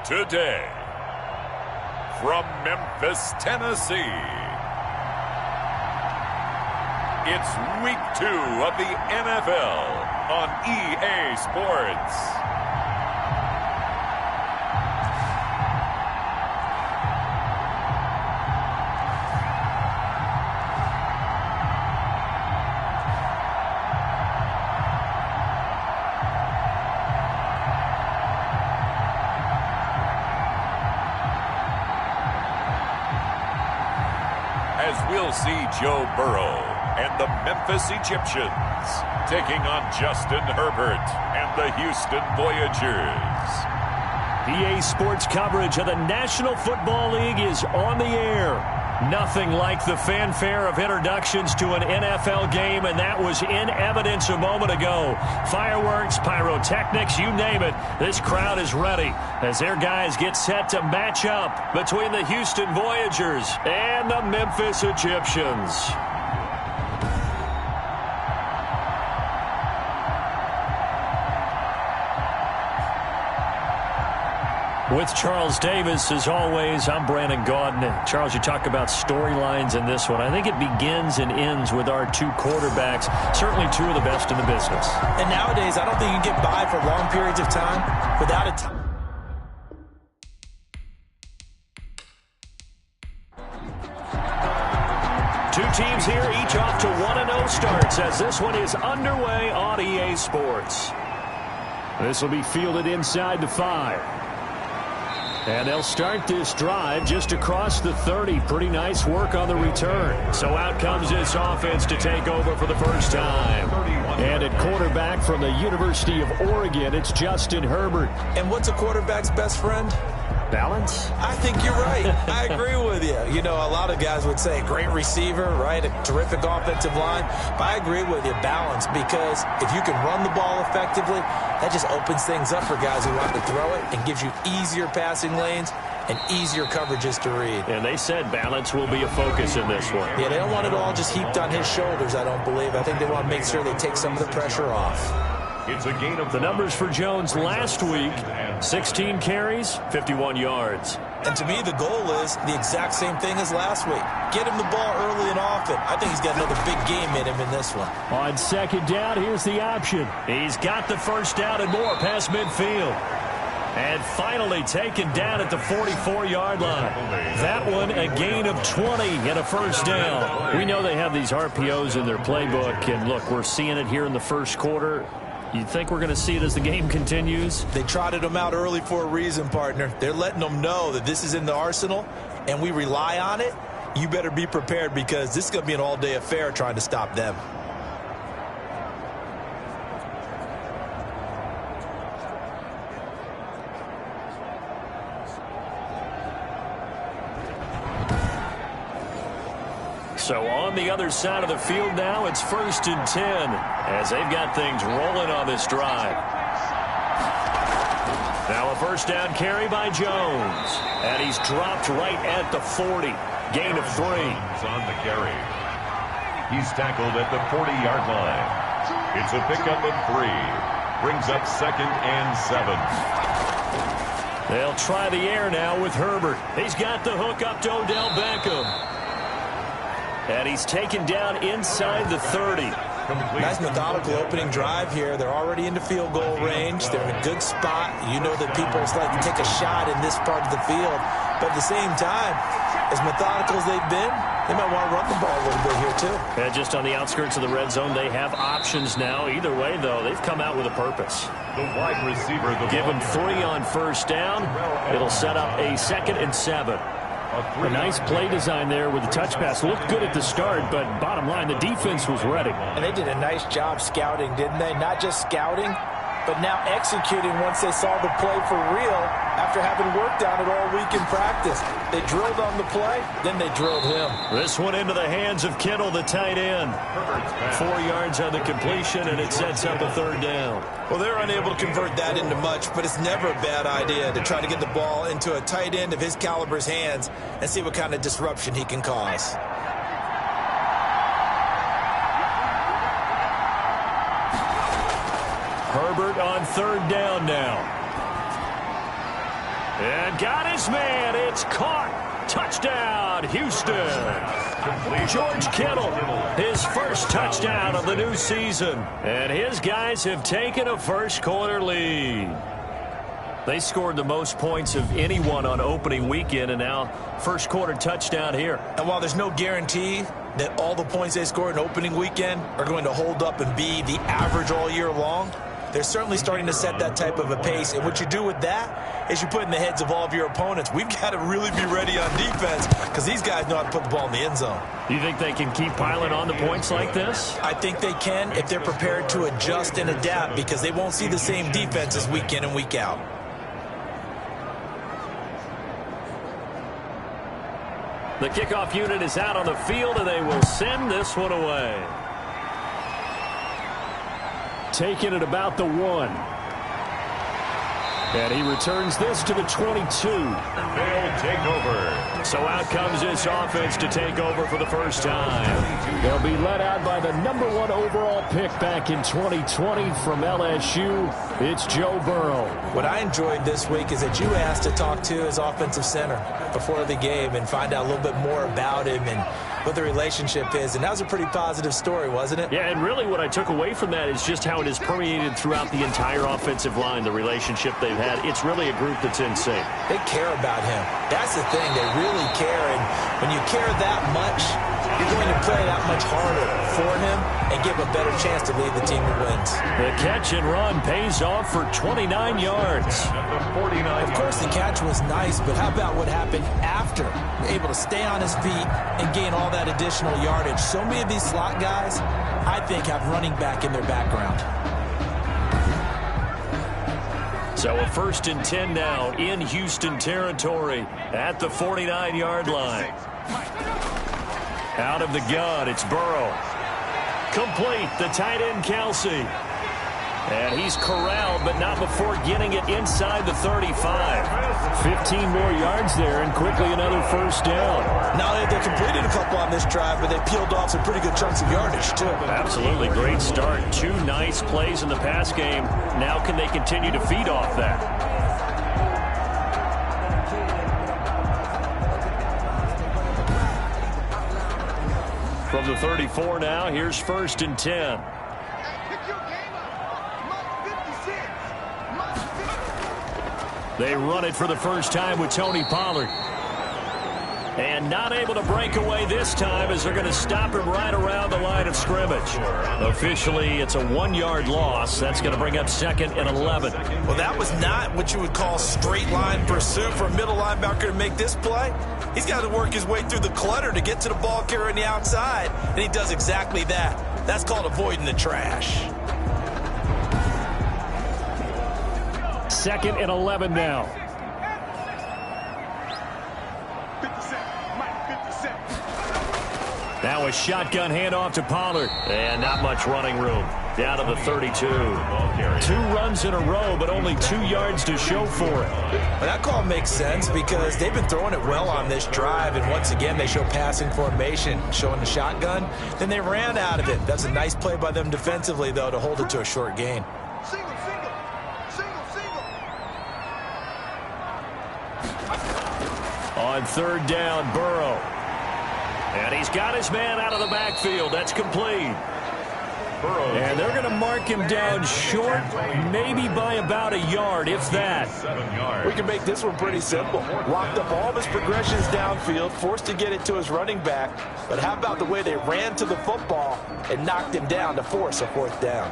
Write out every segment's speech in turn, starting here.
Today, from Memphis, Tennessee, it's Week 2 of the NFL on EA Sports. As we'll see Joe Burrow and the Memphis Egyptians taking on Justin Herbert and the Houston Voyagers. EA Sports coverage of the National Football League is on the air. Nothing like the fanfare of introductions to an NFL game, and that was in evidence a moment ago. Fireworks, pyrotechnics, you name it. This crowd is ready as their guys get set to match up between the Houston Voyagers and the Memphis Egyptians. With Charles Davis, as always, I'm Brandon Gaudin. Charles, you talk about storylines in this one. I think it begins and ends with our two quarterbacks, certainly two of the best in the business. And nowadays, I don't think you can get by for long periods of time without a Two teams here, each off to 1-0 starts as this one is underway on EA Sports. This will be fielded inside the 5. And they'll start this drive just across the 30. Pretty nice work on the return. So out comes this offense to take over for the first time. And at quarterback from the University of Oregon, it's Justin Herbert. And what's a quarterback's best friend? Balance? I think you're right. I agree with you. You know, a lot of guys would say great receiver, right? A terrific offensive line. But I agree with you, balance, because if you can run the ball effectively, that just opens things up for guys who want to throw it and gives you easier passing lanes and easier coverages to read. And they said balance will be a focus in this one. Yeah, they don't want it all just heaped on his shoulders, I don't believe. I think they want to make sure they take some of the pressure off. It's a gain of the numbers for Jones last week, 16 carries, 51 yards. And to me, the goal is the exact same thing as last week. Get him the ball early and often. I think he's got another big game in him in this one. On second down, here's the option. He's got the first down and more past midfield. And finally taken down at the 44-yard line. That one a gain of 20 and a first down. We know they have these RPOs in their playbook. And look, we're seeing it here in the first quarter. You think we're going to see it as the game continues? They trotted them out early for a reason, partner. They're letting them know that this is in the arsenal, and we rely on it. You better be prepared because this is going to be an all-day affair trying to stop them. So on the other side of the field now, it's 1st and 10 as they've got things rolling on this drive. Now a first down carry by Jones. And he's dropped right at the 40. Gain of 3. On the carry. He's tackled at the 40-yard line. It's a pickup of 3. Brings up 2nd and 7. They'll try the air now with Herbert. He's got the hook up to Odell Beckham. And he's taken down inside the 30. Nice methodical opening drive here. They're already into field goal range. They're in a good spot. You know that people like to take a shot in this part of the field. But at the same time, as methodical as they've been, they might want to run the ball a little bit here too. And just on the outskirts of the red zone, they have options now. Either way, though, they've come out with a purpose. The wide receiver. Give him 3 on first down. It'll set up a 2nd and 7. A nice play design there with the touch pass. Looked good at the start, but bottom line, the defense was ready. And they did a nice job scouting, didn't they? Not just scouting, but now executing once they saw the play for real after having worked on it all week in practice. They drilled on the play, then they drilled him. This one into the hands of Kittle, the tight end. 4 yards on the completion, and it sets up a 3rd down. Well, they're unable to convert that into much, but it's never a bad idea to try to get the ball into a tight end of his caliber's hands and see what kind of disruption he can cause. Herbert on 3rd down now. And got his man. It's caught. Touchdown, Houston. George Kittle, his first touchdown of the new season. And his guys have taken a first-quarter lead. They scored the most points of anyone on opening weekend, and now first-quarter touchdown here. And while there's no guarantee that all the points they scored in opening weekend are going to hold up and be the average all year long, they're certainly starting to set that type of a pace. And what you do with that is you put in the heads of all of your opponents, we've got to really be ready on defense because these guys know how to put the ball in the end zone. You think they can keep piling on the points like this? I think they can if they're prepared to adjust and adapt, because they won't see the same defenses week in and week out. The kickoff unit is out on the field, and they will send this one away. Taking it about the 1. And he returns this to the 22. They'll take over. So out comes this offense to take over for the first time. They'll be led out by the #1 overall pick back in 2020 from LSU. It's Joe Burrow. What I enjoyed this week is that you asked to talk to his offensive center before the game and find out a little bit more about him and what the relationship is. And that was a pretty positive story, wasn't it? Yeah, and really what I took away from that is just how it has permeated throughout the entire offensive line, the relationship they've had. It's really a group that's in sync. They care about him. That's the thing. They really care. And when you care that much, you're going to play that much harder for him and give a better chance to lead the team to wins. The catch and run pays off for 29 yards. Of course, the catch was nice, but how about what happened after? Able to stay on his feet and gain all that additional yardage. So many of these slot guys, I think, have running back in their background. So a 1st and 10 now in Houston territory at the 49-yard line. Out of the gun, it's Burrow. Complete, the tight end, Kelsey. And he's corralled, but not before getting it inside the 35. 15 more yards there, and quickly another first down. Not only have they completed a couple on this drive, but they peeled off some pretty good chunks of yardage, too. Absolutely, great start. 2 nice plays in the pass game. Now can they continue to feed off that? From the 34 now, here's 1st and 10. They run it for the first time with Tony Pollard. And not able to break away this time as they're going to stop him right around the line of scrimmage. Officially, it's a 1-yard loss. That's going to bring up 2nd and 11. Well, that was not what you would call straight line pursuit for a middle linebacker to make this play. He's got to work his way through the clutter to get to the ball carrier on the outside, and he does exactly that. That's called avoiding the trash. 2nd and 11 now. Now a shotgun handoff to Pollard. And not much running room. Down to the 32. 2 runs in a row, but only 2 yards to show for it. Well, that call makes sense because they've been throwing it well on this drive, and once again they show passing formation, showing the shotgun. Then they ran out of it. That's a nice play by them defensively, though, to hold it to a short gain. On 3rd down, Burrow. And he's got his man out of the backfield. That's complete. And they're going to mark him down short, maybe by about a yard, if that. We can make this one pretty simple. Locked up all of his progressions downfield, forced to get it to his running back. But how about the way they ran to the football and knocked him down to force a 4th down?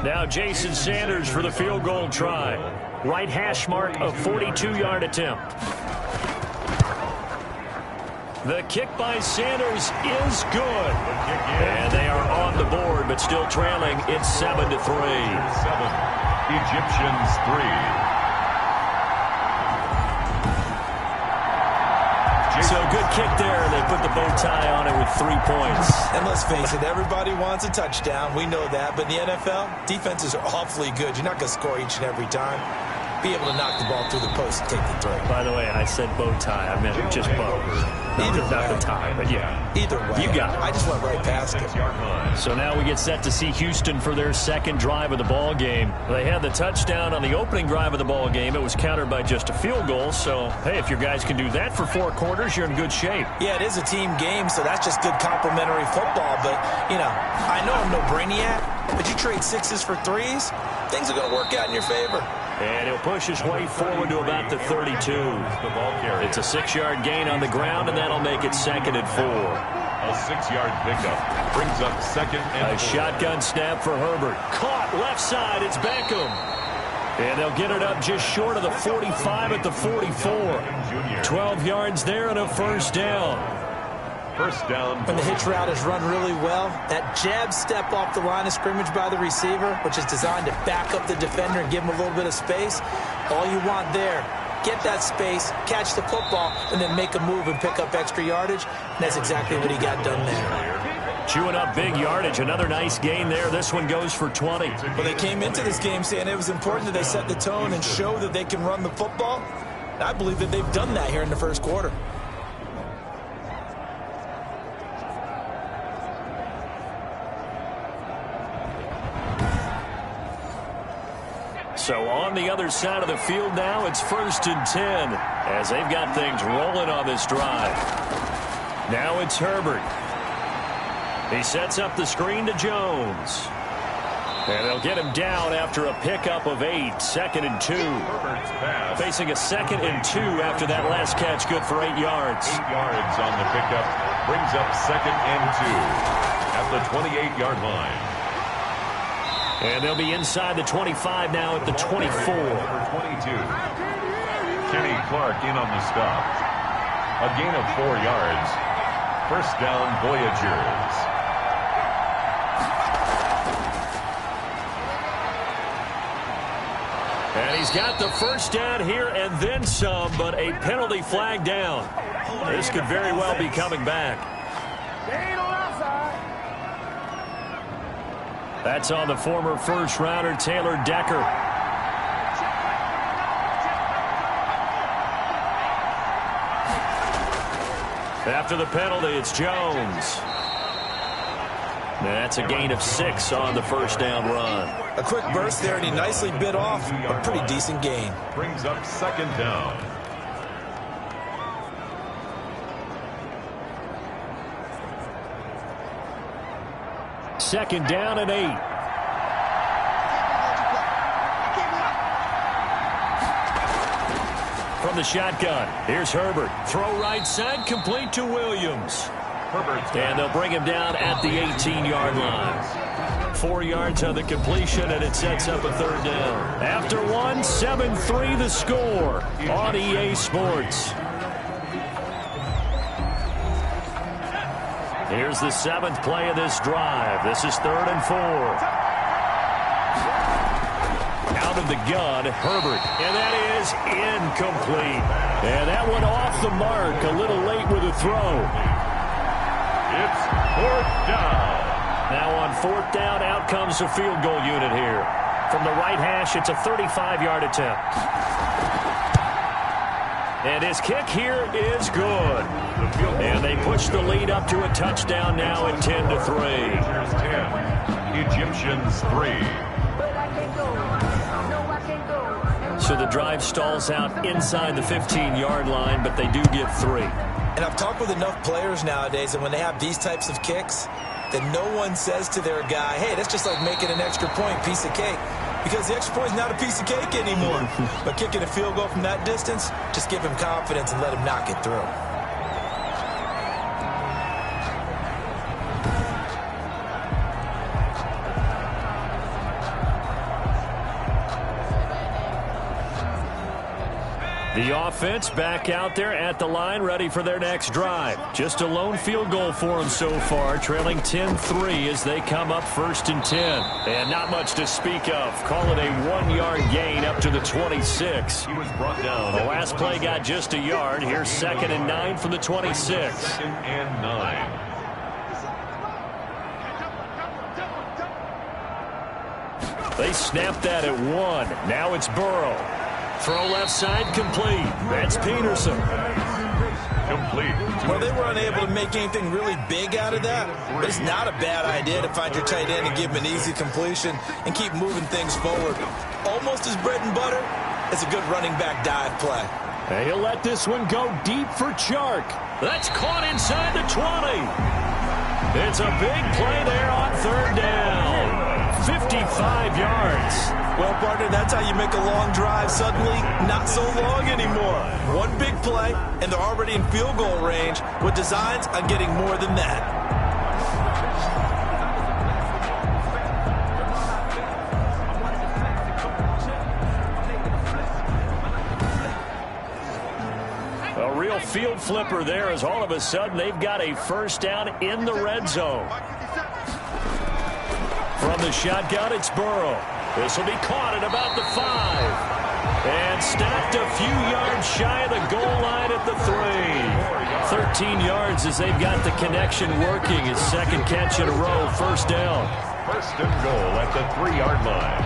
Now Jason Sanders for the field goal try. Right hash mark, a 42-yard attempt. The kick by Sanders is good. And they are on the board, but still trailing. It's 7-3. 7. Egyptians 3. So good kick there. They put the bow tie on it with 3 points. And let's face it, everybody wants a touchdown. We know that. But in the NFL, defenses are awfully good. You're not going to score each and every time. Be able to knock the ball through the post and take the throw. By the way, I said bow tie. I meant just bow. Not the tie, but yeah. Either way, you got it. I just went right past it. So now we get set to see Houston for their second drive of the ball game. They had the touchdown on the opening drive of the ball game. It was countered by just a field goal. So, hey, if your guys can do that for 4 quarters, you're in good shape. Yeah, it is a team game, so that's just good complimentary football. But, you know, I know I'm no brainiac, but you trade 6s for 3s, things are going to work out in your favor. And he'll push his way forward to about the 32. It's a 6-yard gain on the ground, and that'll make it 2nd and 4. A 6-yard pickup brings up 2nd and 4. Shotgun snap for Herbert. Caught left side. It's Beckham. And they'll get it up just short of the 45 at the 44. 12 yards there and a first down. First down. When the hitch route is run really well, that jab step off the line of scrimmage by the receiver, which is designed to back up the defender and give him a little bit of space, all you want there, get that space, catch the football, and then make a move and pick up extra yardage. And that's exactly what he got done there. Chewing up big yardage. Another nice gain there. This one goes for 20. Well, they came into this game saying it was important that they set the tone and show that they can run the football. And I believe that they've done that here in the first quarter. So on the other side of the field now, it's 1st and 10 as they've got things rolling on this drive. Now it's Herbert. He sets up the screen to Jones. And they'll get him down after a pickup of 8, 2nd and 2. Facing a 2nd and 2 after that last catch, good for 8 yards. 8 yards on the pickup brings up 2nd and 2 at the 28-yard line. And they'll be inside the 25 now at the 24. Number 22. Kenny Clark in on the stop. A gain of 4 yards. First down, Voyagers. And he's got the first down here and then some, but a penalty flag down. This could very well be coming back. That's on the former first-rounder, Taylor Decker. After the penalty, it's Jones. That's a gain of 6 on the first down run. A quick burst there, and he nicely bit off a pretty decent gain. Brings up 2nd down. Second down and 8. From the shotgun, here's Herbert. Throw right side, complete to Williams. And they'll bring him down at the 18-yard line. 4 yards on the completion, and it sets up a 3rd down. After one, 7-3 the score on EA Sports. Here's the 7th play of this drive. This is 3rd and 4. Out of the gun, Herbert. And that is incomplete. And that went off the mark a little late with a throw. It's 4th down. Now on 4th down, out comes the field goal unit here. From the right hash, it's a 35-yard attempt. And his kick here is good. And they push the lead up to a touchdown now at 10-3. 10. Egyptians 3. So the drive stalls out inside the 15-yard line, but they do get 3. And I've talked with enough players nowadays, and when they have these types of kicks, that no one says to their guy, hey, that's just like making an extra point, piece of cake. Because the extra point is not a piece of cake anymore. But kicking a field goal from that distance, just give him confidence and let him knock it through. The offense back out there at the line, ready for their next drive. Just a lone field goal for them so far, trailing 10-3 as they come up 1st and 10. And not much to speak of. Call it a 1-yard gain up to the 26. He was brought down. The last play got just a yard. Here's 2nd and 9 from the 26. 2nd and 9. They snapped that at 1. Now it's Burrow. Throw left side complete. That's Peterson. Complete to Well, they were unable to make anything really big out of that, but it's not a bad idea to find your tight end and give him an easy completion and keep moving things forward. Almost as bread and butter as a good running back dive play. And he'll let this one go deep for Chark. That's caught inside the 20. It's a big play there on third down. 55 yards. Well, partner, that's how you make a long drive suddenly not so long anymore. One big play, and they're already in field goal range with designs on getting more than that. A real field flipper there as all of a sudden they've got a first down in the red zone. From the shotgun, it's Burrow. This will be caught at about the 5. And stopped a few yards shy of the goal line at the 3. 13 yards as they've got the connection working. His second catch in a row, first down. First and goal at the 3-yard line.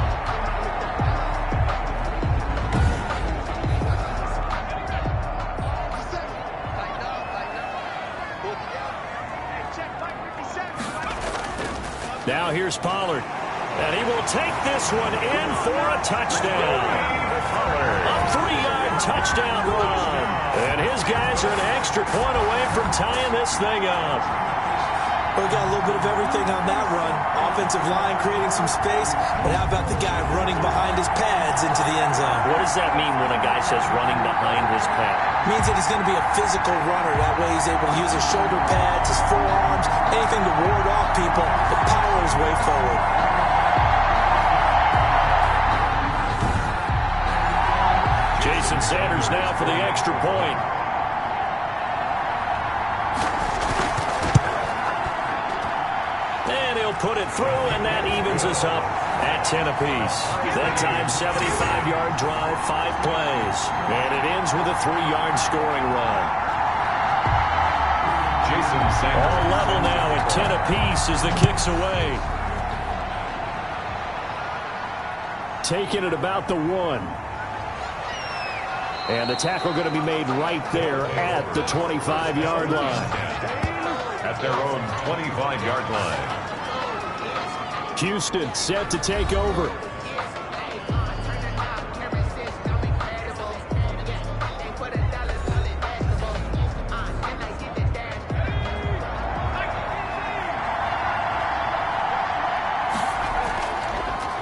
Now here's Pollard. And he will take this one in for a touchdown. A 3-yard touchdown run. And his guys are an extra point away from tying this thing up. We got a little bit of everything on that run. Offensive line creating some space, but how about the guy running behind his pads into the end zone? What does that mean when a guy says running behind his pad? Means that he's going to be a physical runner. That way he's able to use his shoulder pads, his forearms, anything to ward off people and power his way forward. Jason Sanders now for the extra point. And he'll put it through, and that evens us up at 10 apiece. That time, 75-yard drive, 5 plays. And it ends with a 3-yard scoring run. Jason Sanders. All level now at 10 apiece as the kick's away. Taking it about the 1. And the tackle going to be made right there at the 25-yard line. At their own 25-yard line. Houston set to take over.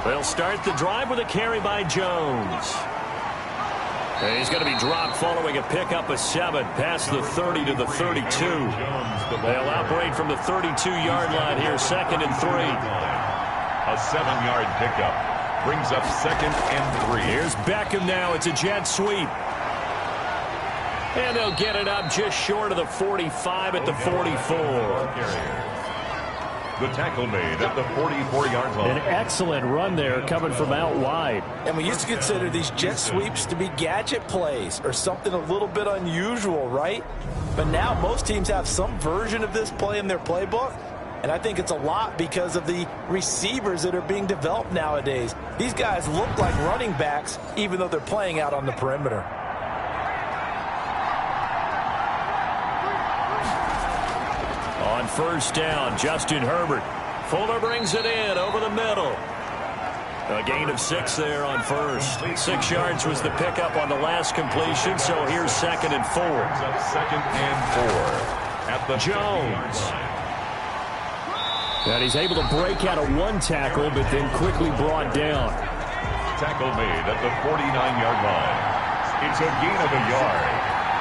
They'll start the drive with a carry by Jones. And he's going to be dropped following a pickup of 7 past the 30 to the 32. They'll operate from the 32-yard line here, 2nd and 3. A 7-yard pickup brings up 2nd and 3. Here's Beckham now. It's a jet sweep. And they'll get it up just short of the 45 at the 44. The tackle made at the 44-yard line. An excellent run there coming from out wide. And we used to consider these jet sweeps to be gadget plays or something a little bit unusual, right? But now most teams have some version of this play in their playbook. And I think it's a lot because of the receivers that are being developed nowadays. These guys look like running backs even though they're playing out on the perimeter. On first down, Justin Herbert. Fuller brings it in over the middle. A gain of 6 there on first. 6 yards was the pickup on the last completion, so here's 2nd and 4. 2nd and 4 at the Jones. And he's able to break out of 1 tackle, but then quickly brought down. Tackle made at the 49-yard line. It's a gain of a yard.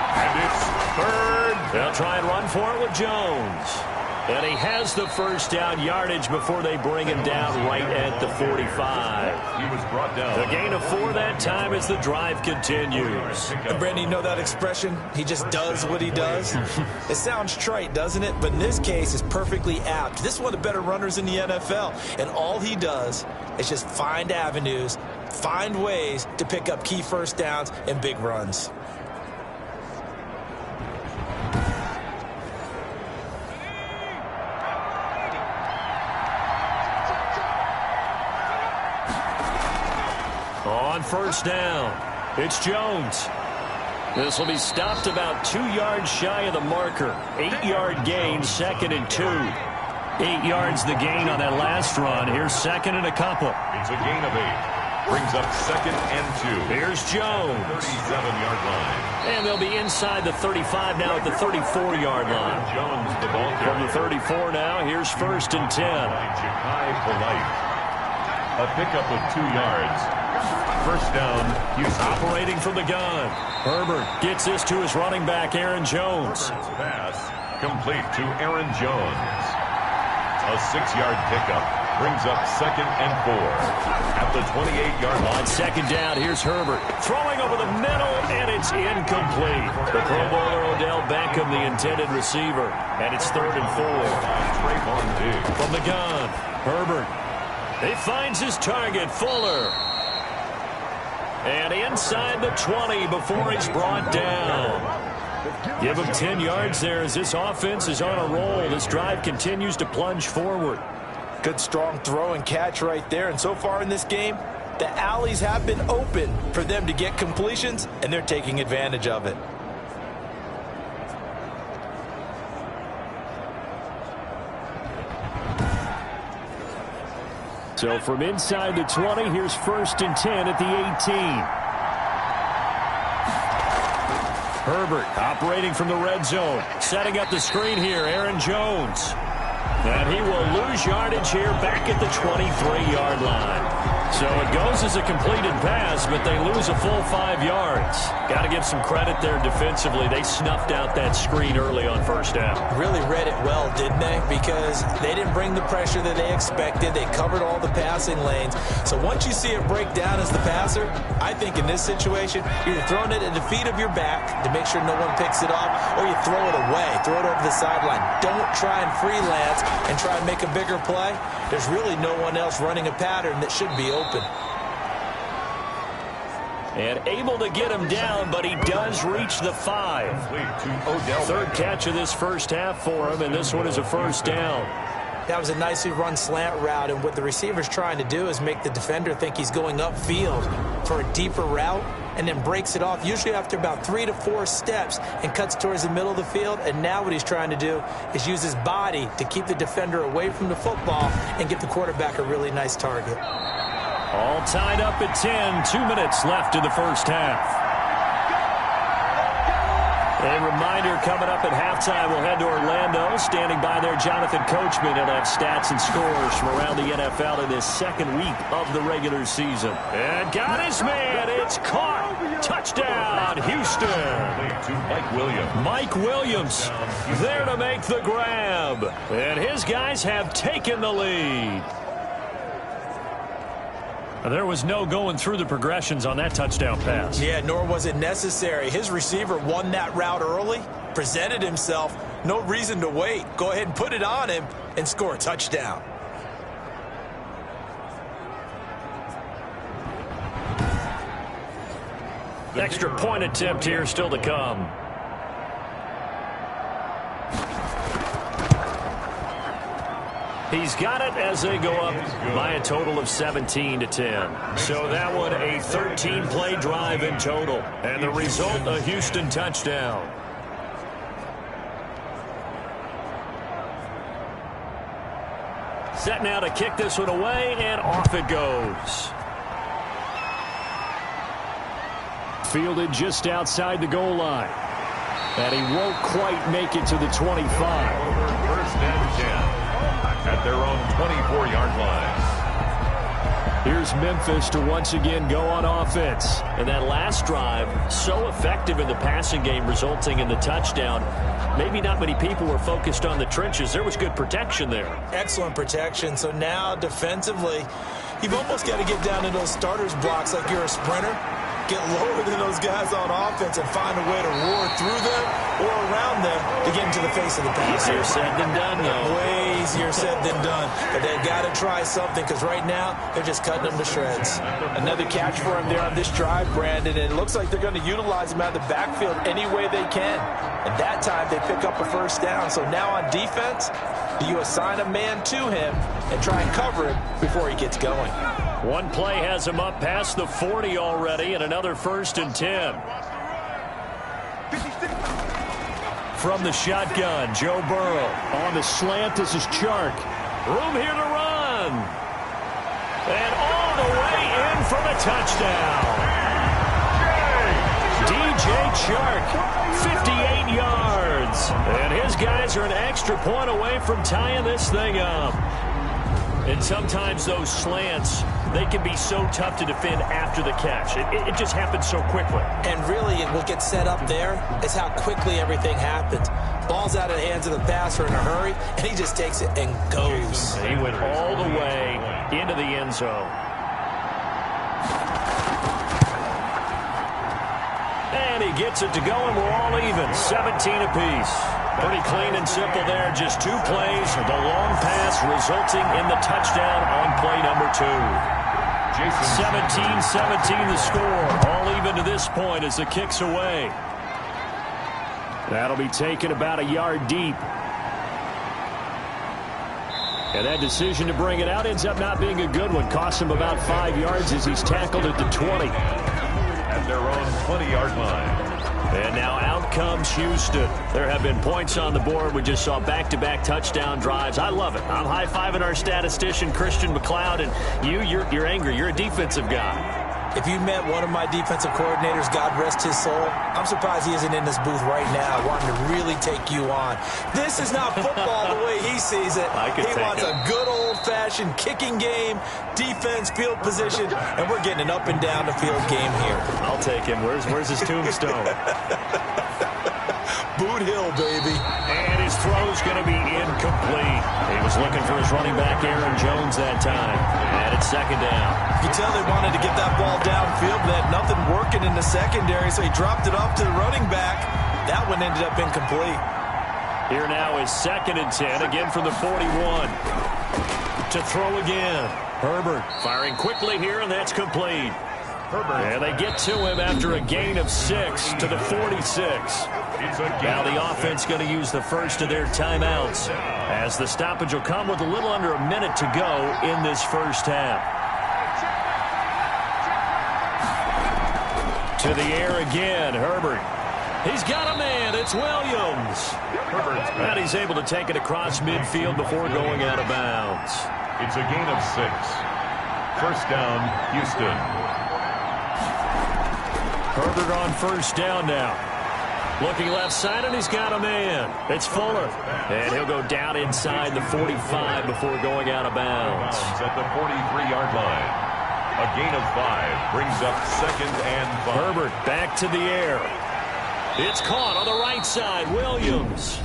And it's 3rd. They'll try and run for it with Jones. And he has the first down yardage before they bring him down right at the 45. He was brought down. A gain of 4 that time as the drive continues. And Brandon, you know that expression? He just does what he does? It sounds trite, doesn't it? But in this case, it's perfectly apt. This is one of the better runners in the NFL. And all he does is just find avenues, find ways to pick up key first downs and big runs. On first down, it's Jones. This will be stopped about 2 yards shy of the marker. 8-yard gain, 2nd and 2. 8 yards the gain on that last run. Here's 2nd and a couple. It's a gain of 8. Brings up 2nd and 2. Here's Jones. 37-yard line. And they'll be inside the 35 now at the 34-yard line. Jones, the ball From the 34 now, here's 1st and 10. A pickup of 2 yards. First down, Houston. Operating from the gun. Herbert gets this to his running back, Aaron Jones. Herbert's pass complete to Aaron Jones. A 6-yard pickup brings up 2nd and 4 at the 28-yard line. On 2nd down, here's Herbert throwing over the middle, and it's incomplete. The Pro Bowler Odell Beckham, the intended receiver, and it's 3rd and 4. From the gun, Herbert. He finds his target, Fuller. And inside the 20 before he's brought down. Give him 10 yards there as this offense is on a roll. This drive continues to plunge forward. Good strong throw and catch right there. And so far in this game, the alleys have been open for them to get completions, and they're taking advantage of it. So from inside the 20, here's 1st and 10 at the 18. Herbert operating from the red zone. Setting up the screen here, Aaron Jones. And he will lose yardage here back at the 23-yard line. So it goes as a completed pass, but they lose a full 5 yards. Got to give some credit there defensively. They snuffed out that screen early on 1st down. Really read it well, didn't they? Because they didn't bring the pressure that they expected. They covered all the passing lanes. So once you see it break down as the passer, I think in this situation, you're throwing it at the feet of your back to make sure no one picks it off, or you throw it away, throw it over the sideline. Don't try and freelance and try and make a bigger play. There's really no one else running a pattern that should be open. And able to get him down, but he does reach the 5. 3rd catch of this first half for him, and this one is a 1st down. That was a nicely run slant route, and what the receiver's trying to do is make the defender think he's going upfield for a deeper route, and then breaks it off, usually after about 3 to 4 steps, and cuts towards the middle of the field. And now what he's trying to do is use his body to keep the defender away from the football and give the quarterback a really nice target. All tied up at 10, 2 minutes left in the first half. A reminder coming up at halftime, we'll head to Orlando. Standing by there, Jonathan Coachman. He'll have stats and scores from around the NFL in this second week of the regular season. And got his man. It's caught. Touchdown, Houston. To Mike Williams. Mike Williams there to make the grab. And his guys have taken the lead. There was no going through the progressions on that touchdown pass. Yeah, nor was it necessary. His receiver won that route early, presented himself, no reason to wait. Go ahead and put it on him and score a touchdown. Extra point attempt here still to come. He's got it as they go up by a total of 17-10. So that one a 13-play drive in total. And the result, a Houston touchdown. Set now to kick this one away, and off it goes. Fielded just outside the goal line. And he won't quite make it to the 25. First and 10. At their own 24-yard line. Here's Memphis to once again go on offense. And that last drive, so effective in the passing game, resulting in the touchdown. Maybe not many people were focused on the trenches. There was good protection there. Excellent protection. So now defensively, you've almost got to get down to those starters blocks like you're a sprinter. Get lower than those guys on offense and find a way to roar through them or around them to get into the face of the pass. Easier said than done, though. Way easier said than done. But they've got to try something, because right now they're just cutting them to shreds. Another catch for him there on this drive, Brandon, and it looks like they're going to utilize him out of the backfield any way they can. And that time they pick up a first down. So now on defense, do you assign a man to him and try and cover him before he gets going? One play has him up past the 40 already, and another 1st and 10. From the shotgun, Joe Burrow. On the slant, this is Chark. Room here to run. And all the way in for the touchdown. DJ Chark, 58 yards. And his guys are an extra point away from tying this thing up. And sometimes those slants, they can be so tough to defend after the catch. It just happens so quickly. And really, what gets set up there is how quickly everything happens. Ball's out of the hands of the passer in a hurry, and he just takes it and goes. He went all the way into the end zone. And he gets it to go, and we're all even, 17 apiece. Pretty clean and simple there. Just 2 plays. The long pass resulting in the touchdown on play number 2. 17-17 the score. All even to this point as the kick's away. That'll be taken about a yard deep. And that decision to bring it out ends up not being a good one. Costs him about 5 yards as he's tackled at the 20. At their own 20-yard line. And now out comes Houston. There have been points on the board. We just saw back-to-back touchdown drives. I love it. I'm high-fiving our statistician, Christian McLeod, and you're angry. You're a defensive guy. If you met one of my defensive coordinators, God rest his soul, I'm surprised he isn't in this booth right now wanting to really take you on. This is not football the way he sees it. He wants a good old-fashioned kicking game, defense, field position, and we're getting an up-and-down-the-field game here. I'll take him. Where's his tombstone? Boot Hill, baby. And his throw's going to be incomplete. He was looking for his running back, Aaron Jones, that time. And it's second down. You can tell they wanted to get that ball downfield, but they had nothing working in the secondary, so he dropped it off to the running back. That one ended up incomplete. Here now is 2nd and 10, again from the 41. To throw again. Herbert firing quickly here, and that's complete. And they get to him after a gain of 6 to the 46. Now the offense going to use the first of their timeouts as the stoppage will come with a little under a minute to go in this first half. To the air again, Herbert. He's got a man. It's Williams. And he's able to take it across midfield before going out of bounds. It's a gain of 6. First down, Houston. Herbert on first down now. Looking left side, and he's got a man. It's Fuller. And he'll go down inside the 45 before going out of bounds. At the 43-yard line. A gain of 5 brings up 2nd and 5. Herbert back to the air. It's caught on the right side. Williams.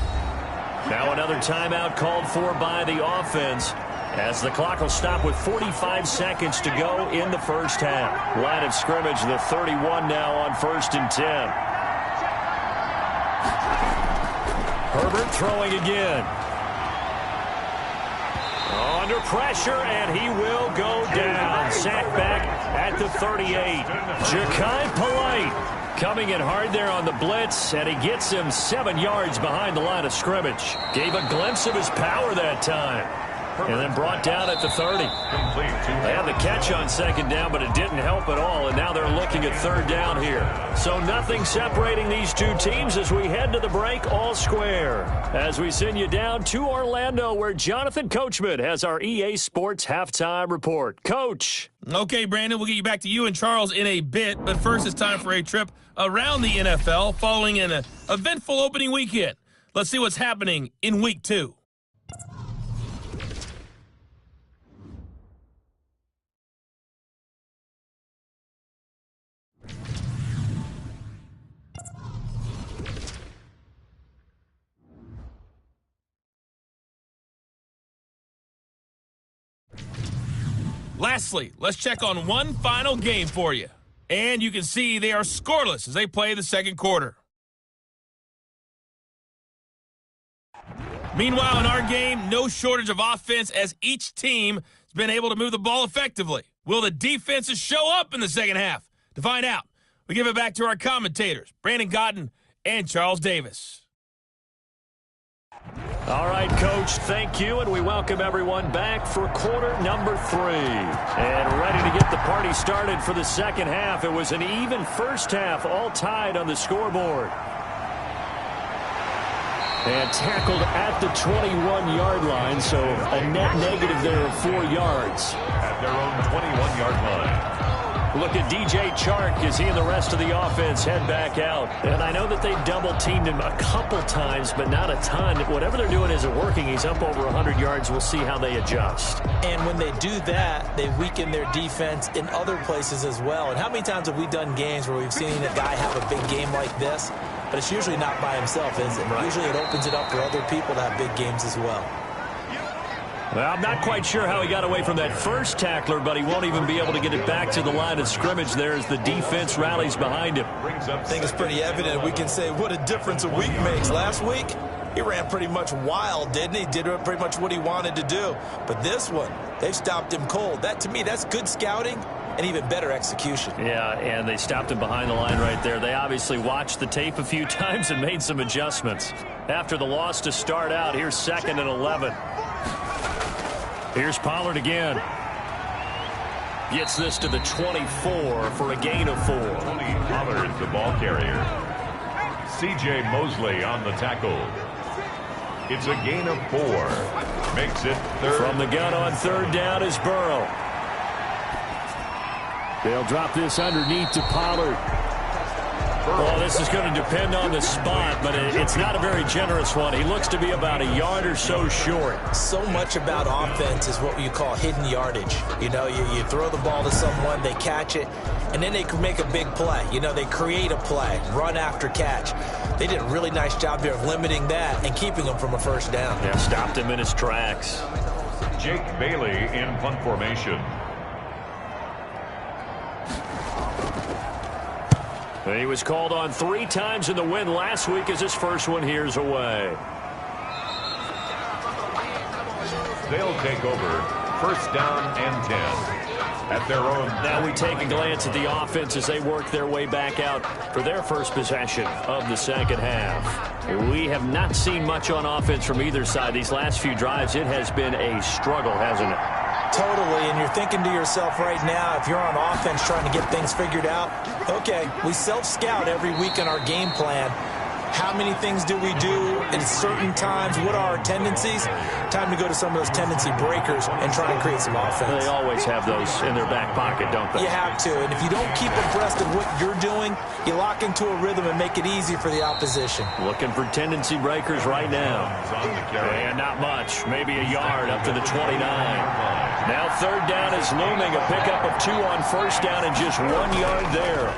Now another timeout called for by the offense, as the clock will stop with 45 seconds to go in the first half. Line of scrimmage, the 31 now on 1st and 10. Herbert throwing again. Under pressure, and he will go down. Sacked back at the 38. Ja'Kai Polite coming in hard there on the blitz, and he gets him 7 yards behind the line of scrimmage. Gave a glimpse of his power that time. And then brought down at the 30. They had the catch on 2nd down, but it didn't help at all, and now they're looking at 3rd down here. So nothing separating these two teams as we head to the break, all square. As we send you down to Orlando, where Jonathan Coachman has our EA Sports Halftime Report. Coach. Okay, Brandon, we'll get you back to you and Charles in a bit, but first it's time for a trip around the NFL following an eventful opening weekend. Let's see what's happening in Week 2. Lastly, let's check on one final game for you. And you can see they are scoreless as they play the second quarter. Meanwhile, in our game, no shortage of offense as each team has been able to move the ball effectively. Will the defenses show up in the second half? To find out, we give it back to our commentators, Brandon Cotton and Charles Davis. All right, Coach, thank you, and we welcome everyone back for quarter number 3. And ready to get the party started for the second half. It was an even first half, all tied on the scoreboard. And tackled at the 21-yard line, so a net negative there of 4 yards. At their own 21-yard line. Look at DJ Chark as he and the rest of the offense head back out. And I know that they double-teamed him a couple times, but not a ton. Whatever they're doing isn't working. He's up over 100 yards. We'll see how they adjust. And when they do that, they weaken their defense in other places as well. And how many times have we done games where we've seen a guy have a big game like this? But it's usually not by himself, is it? Right. Usually it opens it up for other people to have big games as well. Well, I'm not quite sure how he got away from that first tackler, but he won't even be able to get it back to the line of scrimmage there as the defense rallies behind him. I think it's pretty evident. We can say what a difference a week makes. Last week, he ran pretty much wild, didn't he? Did pretty much what he wanted to do. But this one, they've stopped him cold. That, to me, that's good scouting and even better execution. Yeah, and they stopped him behind the line right there. They obviously watched the tape a few times and made some adjustments. After the loss to start out, here's 2nd and 11. Here's Pollard again. Gets this to the 24 for a gain of 4. Pollard, the ball carrier. C.J. Mosley on the tackle. It's a gain of 4. Makes it 3rd. From the gun on 3rd down is Burrow. They'll drop this underneath to Pollard. Well, this is going to depend on the spot, but it's not a very generous one. He looks to be about a yard or so short. So much about offense is what you call hidden yardage. You know, you throw the ball to someone, they catch it, and then they can make a big play. You know, they create a play, run after catch. They did a really nice job there of limiting that and keeping him from a first down. Yeah, stopped him in his tracks. Jake Bailey in punt formation. He was called on 3 times in the win last week as his first one here's away. They'll take over 1st down and 10 at their own. Now we take a glance at the offense as they work their way back out for their first possession of the second half. We have not seen much on offense from either side. These last few drives, it has been a struggle, hasn't it? Totally, and you're thinking to yourself right now, if you're on offense trying to get things figured out, okay, we self-scout every week in our game plan. How many things do we do at certain times? What are our tendencies? Time to go to some of those tendency breakers and try and create some offense. They always have those in their back pocket, don't they? You have to, and if you don't keep abreast of what you're doing, you lock into a rhythm and make it easy for the opposition. Looking for tendency breakers right now. And not much, maybe a yard up to the 29. Now 3rd down is looming, a pickup of 2 on 1st down and just 1 yard there.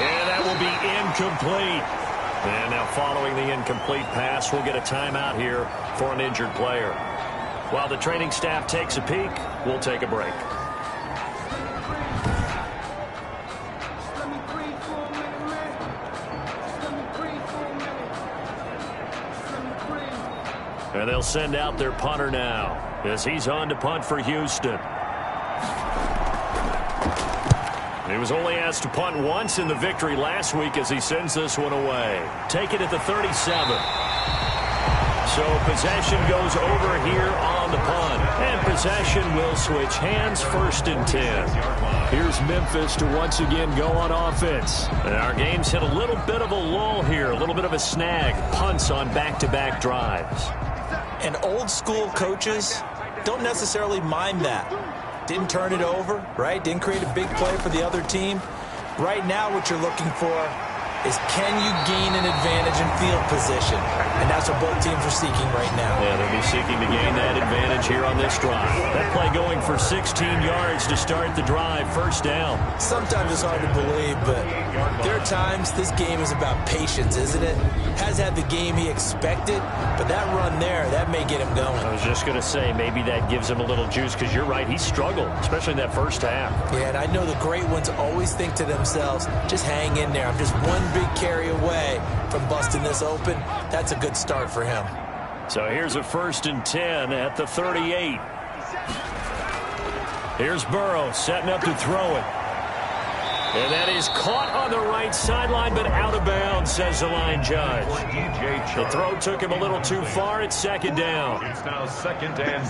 And that will be incomplete. And now following the incomplete pass, we'll get a timeout here for an injured player. While the training staff takes a peek, we'll take a break. And they'll send out their punter now as he's on to punt for Houston. He was only asked to punt once in the victory last week as he sends this one away. Take it at the 37. So possession goes over here on the punt. And possession will switch hands, 1st and 10. Here's Memphis to once again go on offense. And our game's hit a little bit of a lull here, a little bit of a snag. Punts on back-to-back drives. And old school coaches don't necessarily mind that. Didn't turn it over, right? Didn't create a big play for the other team. Right now what you're looking for is can you gain an advantage in field position? And that's what both teams are seeking right now. Yeah, they'll be seeking to gain that advantage here on this drive. That play going for 16 yards to start the drive, 1st down. Sometimes it's hard to believe, but there are times this game is about patience, isn't it? Has had the game he expected, but that run there, that may get him going. I was just going to say, maybe that gives him a little juice, because you're right, he struggled, especially in that first half. Yeah, and I know the great ones always think to themselves, just hang in there. I'm just one big carry away from busting this open. That's a good start for him. So here's a 1st and 10 at the 38. Here's Burrow setting up to throw it. And that is caught on the right sideline, but out of bounds, says the line judge. The throw took him a little too far. It's 2nd down. It's now 2nd and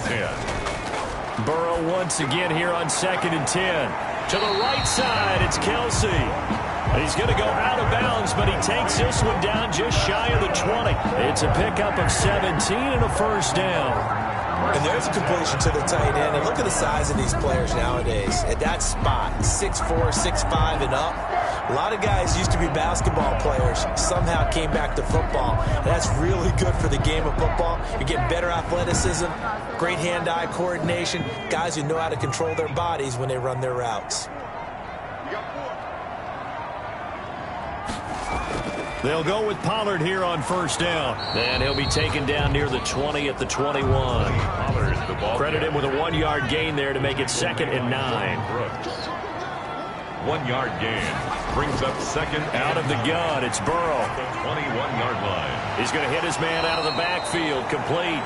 10. Burrow once again here on 2nd and 10. To the right side, it's Kelsey. He's going to go out of bounds, but he takes this one down just shy of the 20. It's a pickup of 17 and a first down. And there's a completion to the tight end. And look at the size of these players nowadays. At that spot, 6'4", 6'5", and up. A lot of guys used to be basketball players, somehow came back to football. And that's really good for the game of football. You're getting better athleticism, great hand-eye coordination, guys who know how to control their bodies when they run their routes. They'll go with Pollard here on first down. And he'll be taken down near the 20 at the 21. Credit him with a 1-yard gain there to make it 2nd and 9. 1-yard gain brings up 2nd. Out of the gun, it's Burrow. The 21-yard line. He's going to hit his man out of the backfield, complete.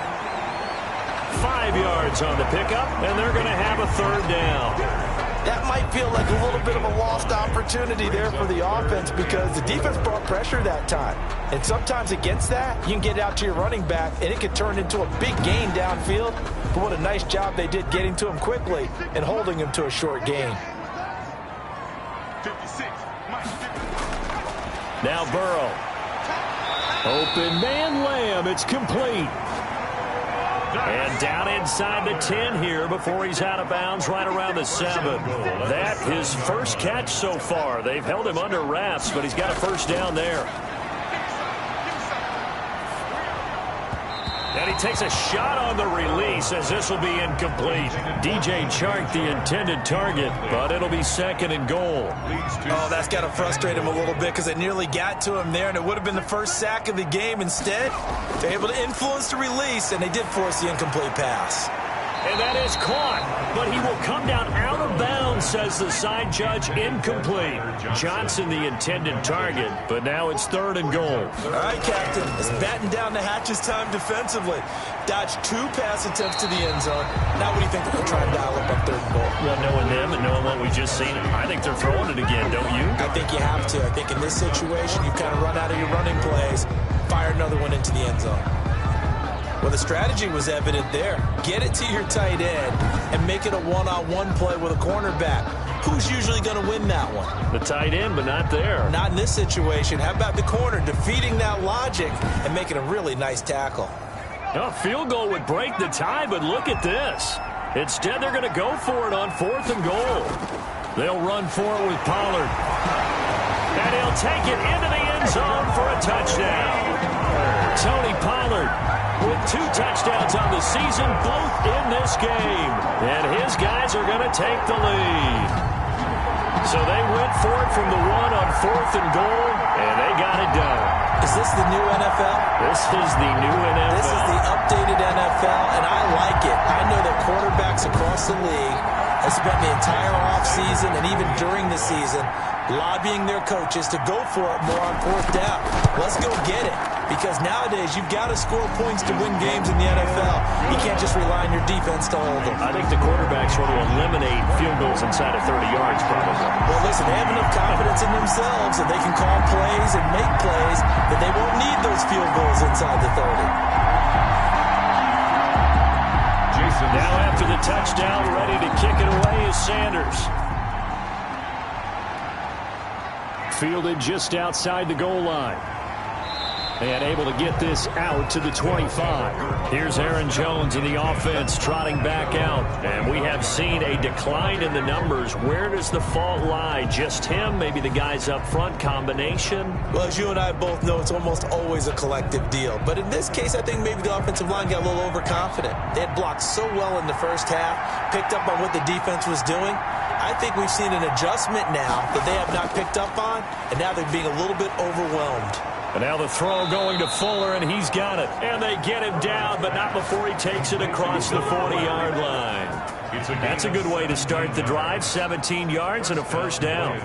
5 yards on the pickup, and they're going to have a 3rd down. That might feel like a little bit of a lost opportunity there for the offense because the defense brought pressure that time. And sometimes against that, you can get out to your running back, and it could turn into a big gain downfield. But what a nice job they did getting to him quickly and holding him to a short gain. Now Burrow. Open man Lamb. It's complete. And down inside the 10 here before he's out of bounds right around the 7. That his first catch so far. They've held him under wraps, but he's got a first down there. And he takes a shot on the release as this will be incomplete. DJ Chark, the intended target, but it'll be 2nd and goal. Oh, that's got to frustrate him a little bit because it nearly got to him there, and it would have been the first sack of the game. Instead, they're able to influence the release, and they did force the incomplete pass. And that is caught, but he will come down out of bounds, says the side judge, incomplete. Johnson, the intended target, but now it's 3rd and goal. All right, Captain, it's batten down the hatches time defensively. Dodged 2 pass attempts to the end zone. Now what do you think they'll try and dial up on 3rd and goal? Well, knowing them and knowing what we've just seen, I think they're throwing it again, don't you? I think you have to. I think in this situation, you kind of run out of your running plays, fire another one into the end zone. Well, the strategy was evident there. Get it to your tight end and make it a one-on-one play with a cornerback. Who's usually going to win that one? The tight end, but not there. Not in this situation. How about the corner defeating that logic and making a really nice tackle? A field goal would break the tie, but look at this. Instead, they're going to go for it on 4th and goal. They'll run for it with Pollard. And he'll take it into the end zone for a touchdown. Tony Pollard with 2 touchdowns on the season, both in this game. And his guys are going to take the lead. So they went for it from the 1 on 4th and goal, and they got it done. Is this the new NFL? This is the new NFL. This is the updated NFL, and I like it. I know that quarterbacks across the league have spent the entire offseason and even during the season lobbying their coaches to go for it more on 4th down. Let's go get it. Because nowadays, you've got to score points to win games in the NFL. You can't just rely on your defense to hold them. I think the quarterbacks want to eliminate field goals inside of 30 yards, probably. Well, listen, they have enough confidence in themselves that they can call plays and make plays that they won't need those field goals inside the 30. Now after the touchdown, ready to kick it away is Sanders. Fielded just outside the goal line. And able to get this out to the 25. Here's Aaron Jones in the offense trotting back out. And we have seen a decline in the numbers. Where does the fault lie? Just him? Maybe the guys up front combination? Well, as you and I both know, it's almost always a collective deal. But in this case, I think maybe the offensive line got a little overconfident. They had blocked so well in the first half, picked up on what the defense was doing. I think we've seen an adjustment now that they have not picked up on, and now they're being a little bit overwhelmed. And now the throw going to Fuller, and he's got it. And they get him down, but not before he takes it across the 40-yard line. That's a good way to start the drive. 17 yards and a first down.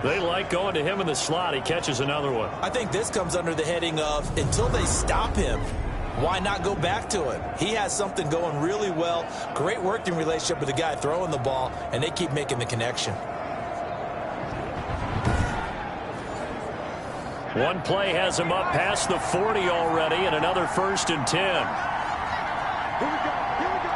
They like going to him in the slot. He catches another one. I think this comes under the heading of until they stop him, why not go back to him? He has something going really well. Great working relationship with the guy throwing the ball, and they keep making the connection. One play has him up past the 40 already, and another 1st and 10. Here we go. Here we go.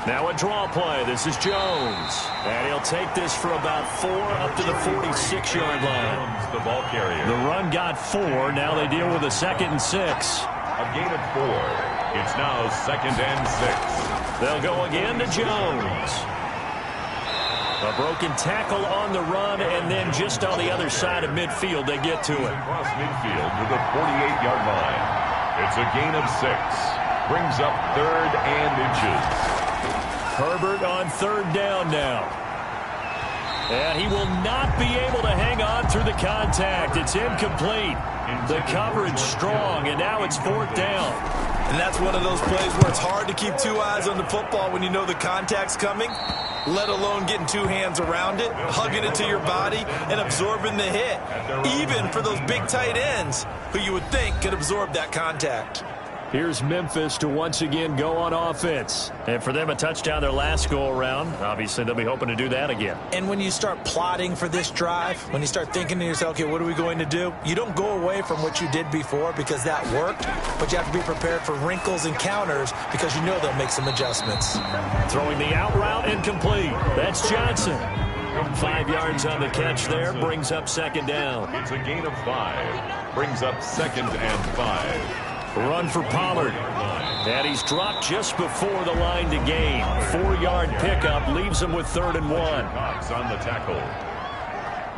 Now a draw play. This is Jones. And he'll take this for about 4 up to the 46-yard line. The ball carrier. The run got 4. Now they deal with a 2nd and 6. A gain of 4. It's now 2nd and 6. They'll go again to Jones. A broken tackle on the run, and then just on the other side of midfield, they get to it. Across midfield to the 48-yard line. It's a gain of 6. Brings up 3rd and inches. Herbert on 3rd down now. And he will not be able to hang on through the contact. It's incomplete. The coverage strong, and now it's 4th down. And that's one of those plays where it's hard to keep 2 eyes on the football when you know the contact's coming, let alone getting 2 hands around it, hugging it to your body, and absorbing the hit. Even for those big tight ends who you would think could absorb that contact. Here's Memphis to once again go on offense. And for them, a touchdown their last go-around. Obviously, they'll be hoping to do that again. And when you start plotting for this drive, when you start thinking to yourself, okay, what are we going to do? You don't go away from what you did before because that worked, but you have to be prepared for wrinkles and counters because you know they'll make some adjustments. Throwing the out route incomplete. That's Johnson. 5 yards on the catch there, brings up 2nd down. It's a gain of 5. Brings up 2nd and 5. Run for Pollard. And he's dropped just before the line to gain. 4-yard pickup leaves him with 3rd and 1. Cox on the tackle.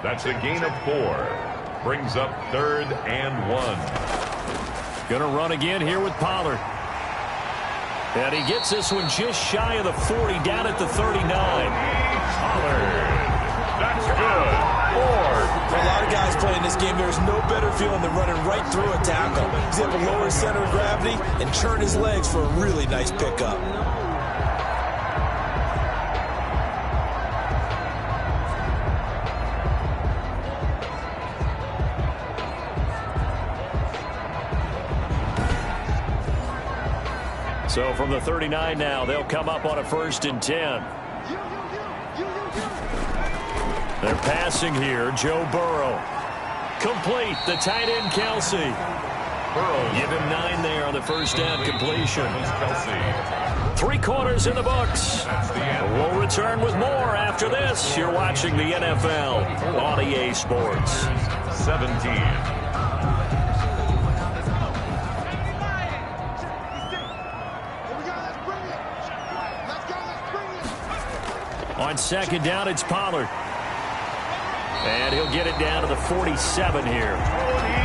That's a gain of 4. Brings up 3rd and 1. Going to run again here with Pollard. And he gets this one just shy of the 40, down at the 39. Pollard. That's good. 4. For a lot of guys playing this game, there's no better feeling than running right through a tackle. He's able to lower his center of gravity and turn his legs for a really nice pickup. So from the 39 now, they'll come up on a 1st and 10. They're passing here. Joe Burrow. Complete. The tight end, Kelsey. Burrow. Give him 9 there on the 1st down completion. Kelsey. 3 quarters in the books. We'll return with more after this. You're watching the NFL on EA Sports. 17. On 2nd down, it's Pollard. And he'll get it down to the 47 here.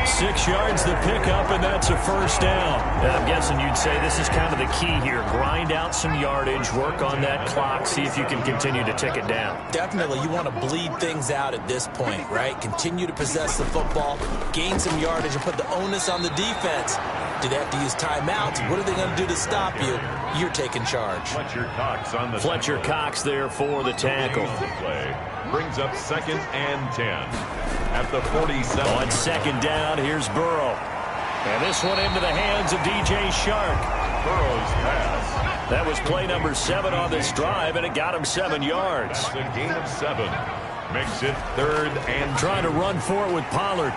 6 yards the pickup, and that's a 1st down. And I'm guessing you'd say this is kind of the key here. Grind out some yardage, work on that clock, see if you can continue to tick it down. Definitely, you want to bleed things out at this point, right? Continue to possess the football, gain some yardage, and put the onus on the defense. Do they have to use timeouts? What are they going to do to stop you? You're taking charge. Fletcher Cox on the Fletcher Cox there for the tackle. Brings up 2nd and 10 at the 47. On 2nd down, here's Burrow. And this one into the hands of DJ Shark. Burrow's pass. That was play number 7 on this drive, and it got him 7 yards. That's a gain of 7. Makes it 3rd and trying to run for it with Pollard.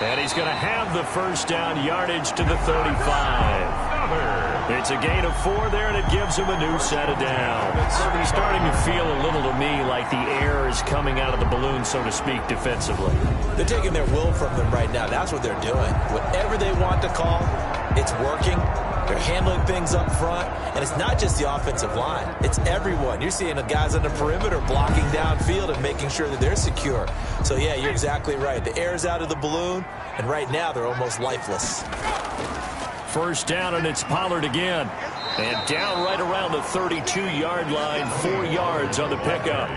And he's going to have the 1st down, yardage to the 35. It's a gain of 4 there, and it gives him a new set of downs. He's starting to feel a little to me like the air is coming out of the balloon, so to speak, defensively. They're taking their will from them right now. That's what they're doing. Whatever they want to call, it's working. They're handling things up front, and it's not just the offensive line. It's everyone. You're seeing the guys on the perimeter blocking downfield and making sure that they're secure. So, yeah, you're exactly right. The air's out of the balloon, and right now they're almost lifeless. 1st down, and it's Pollard again. And down right around the 32-yard line, 4 yards on the pickup.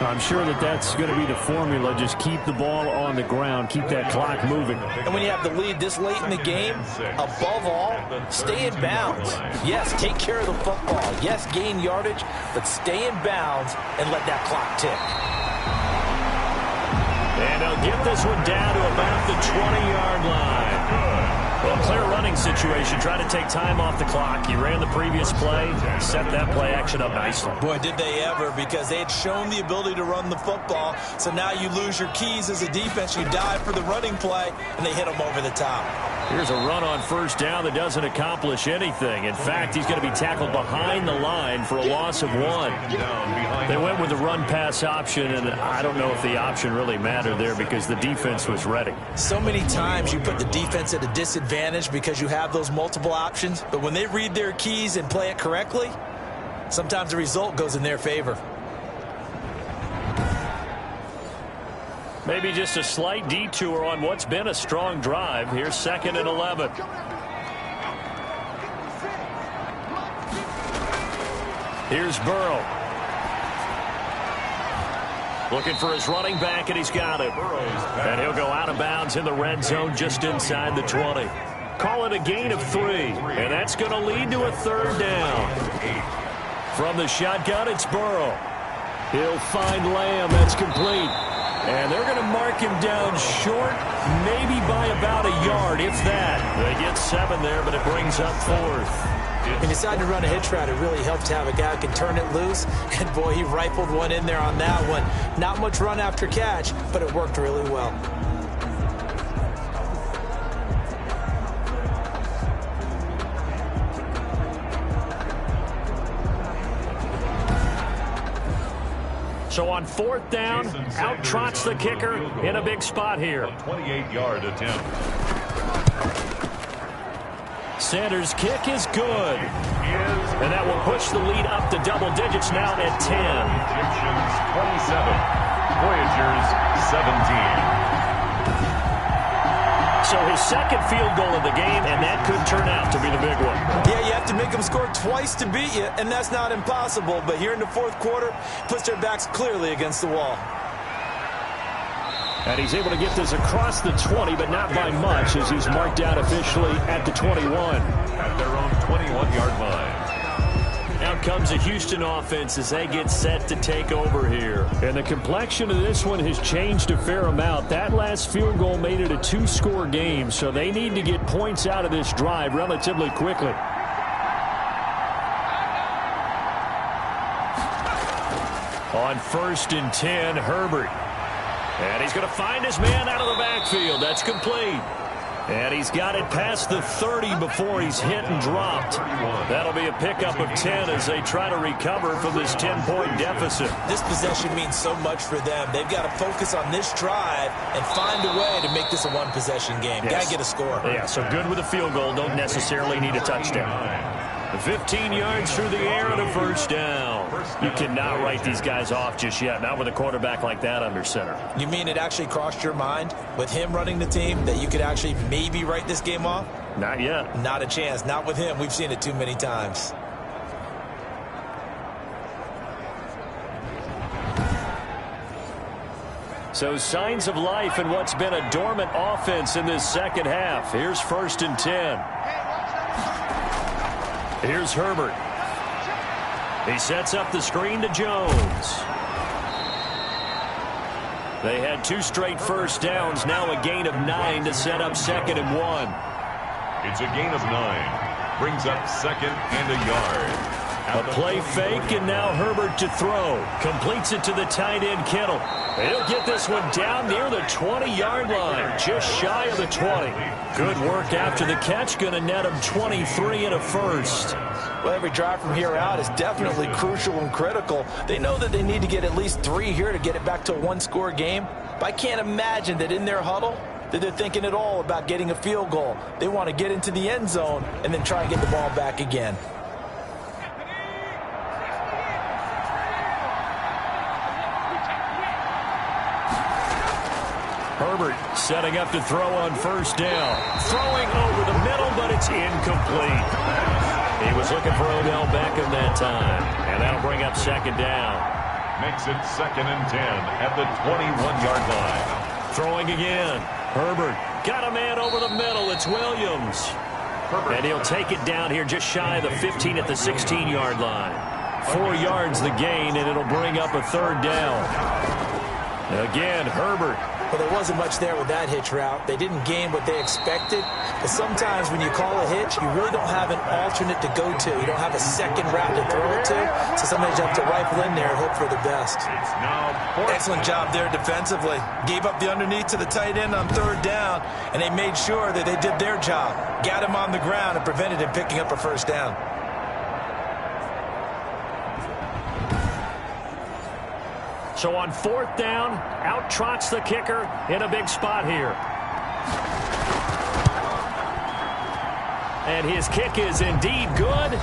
I'm sure that's going to be the formula. Just keep the ball on the ground. Keep that clock moving. And when you have the lead this late in the game, above all, stay in bounds. Yes, take care of the football. Yes, gain yardage, but stay in bounds and let that clock tick. And they'll get this one down to about the 20-yard line. Well, clear running situation. Trying to take time off the clock. He ran the previous play, set that play action up nicely. Boy, did they ever, because they had shown the ability to run the football. So now you lose your keys as a defense. You dive for the running play, and they hit them over the top. Here's a run on first down that doesn't accomplish anything. In fact, he's going to be tackled behind the line for a loss of 1. They went with the run-pass option, and I don't know if the option really mattered there because the defense was ready. So many times you put the defense at a disadvantage because you have those multiple options, but when they read their keys and play it correctly, sometimes the result goes in their favor. Maybe just a slight detour on what's been a strong drive. Here's 2nd and 11. Here's Burrow. Looking for his running back, and he's got it. And he'll go out of bounds in the red zone just inside the 20. Call it a gain of 3, and that's going to lead to a 3rd down. From the shotgun, it's Burrow. He'll find Lamb. That's complete. And they're going to mark him down short, maybe by about a yard, if that. They get 7 there, but it brings up 4th. When you decide to run a hitch route, it really helps to have a guy who can turn it loose. And, boy, he rifled one in there on that one. Not much run after catch, but it worked really well. So on 4th down, out trots the kicker in a big spot here. 28-yard attempt. Sanders' kick is good. And that will push the lead up to double digits now at 10. Egyptians 27, Voyagers 17. So his 2nd field goal of the game, and that could turn out to be the big one. Yeah, you have to make them score twice to beat you, and that's not impossible. But here in the 4th quarter, puts their backs clearly against the wall. And he's able to get this across the 20, but not by much, as he's marked out officially at the 21. At their own 21-yard line. Out comes the Houston offense as they get set to take over here. And the complexion of this one has changed a fair amount. That last field goal made it a 2-score game, so they need to get points out of this drive relatively quickly. On 1st and 10, Herbert. And he's going to find his man out of the backfield. That's complete. And he's got it past the 30 before he's hit and dropped. That'll be a pickup of 10 as they try to recover from this 10-point deficit. This possession means so much for them. They've got to focus on this drive and find a way to make this a one-possession game. Yes. Got to get a score. Yeah, so good with a field goal. Don't necessarily need a touchdown. 15 yards through the air and a 1st down. You cannot write these guys off just yet, not with a quarterback like that under center. You mean it actually crossed your mind with him running the team that you could actually maybe write this game off? Not yet. Not a chance. Not with him. We've seen it too many times. So signs of life in what's been a dormant offense in this 2nd half. Here's 1st and 10. Here's Herbert. He sets up the screen to Jones. They had 2 straight 1st downs. Now a gain of 9 to set up 2nd and 1. It's a gain of 9. Brings up 2nd and a yard. A play fake, and now Herbert to throw. Completes it to the tight end, Kittle. He'll get this one down near the 20-yard line, just shy of the 20. Good work after the catch, going to net him 23 and a 1st. Well, every drive from here out is definitely crucial and critical. They know that they need to get at least 3 here to get it back to a 1-score game. But I can't imagine that in their huddle that they're thinking at all about getting a field goal. They want to get into the end zone and then try and get the ball back again. Herbert setting up to throw on 1st down. Throwing over the middle, but it's incomplete. He was looking for Odell Beckham that time, and that'll bring up 2nd down. Makes it 2nd and 10 at the 21-yard line. Throwing again. Herbert got a man over the middle. It's Williams. And he'll take it down here just shy of the 15 at the 16-yard line. 4 yards the gain, and it'll bring up a 3rd down. Again, Herbert Well, there wasn't much there with that hitch route. They didn't gain what they expected. But sometimes when you call a hitch, you really don't have an alternate to go to. You don't have a second route to throw it to. So sometimes you have to rifle in there and hope for the best. Excellent job there defensively. Gave up the underneath to the tight end on third down, and they made sure that they did their job. Got him on the ground and prevented him picking up a first down. So on fourth down, out trots the kicker in a big spot here. And his kick is indeed good.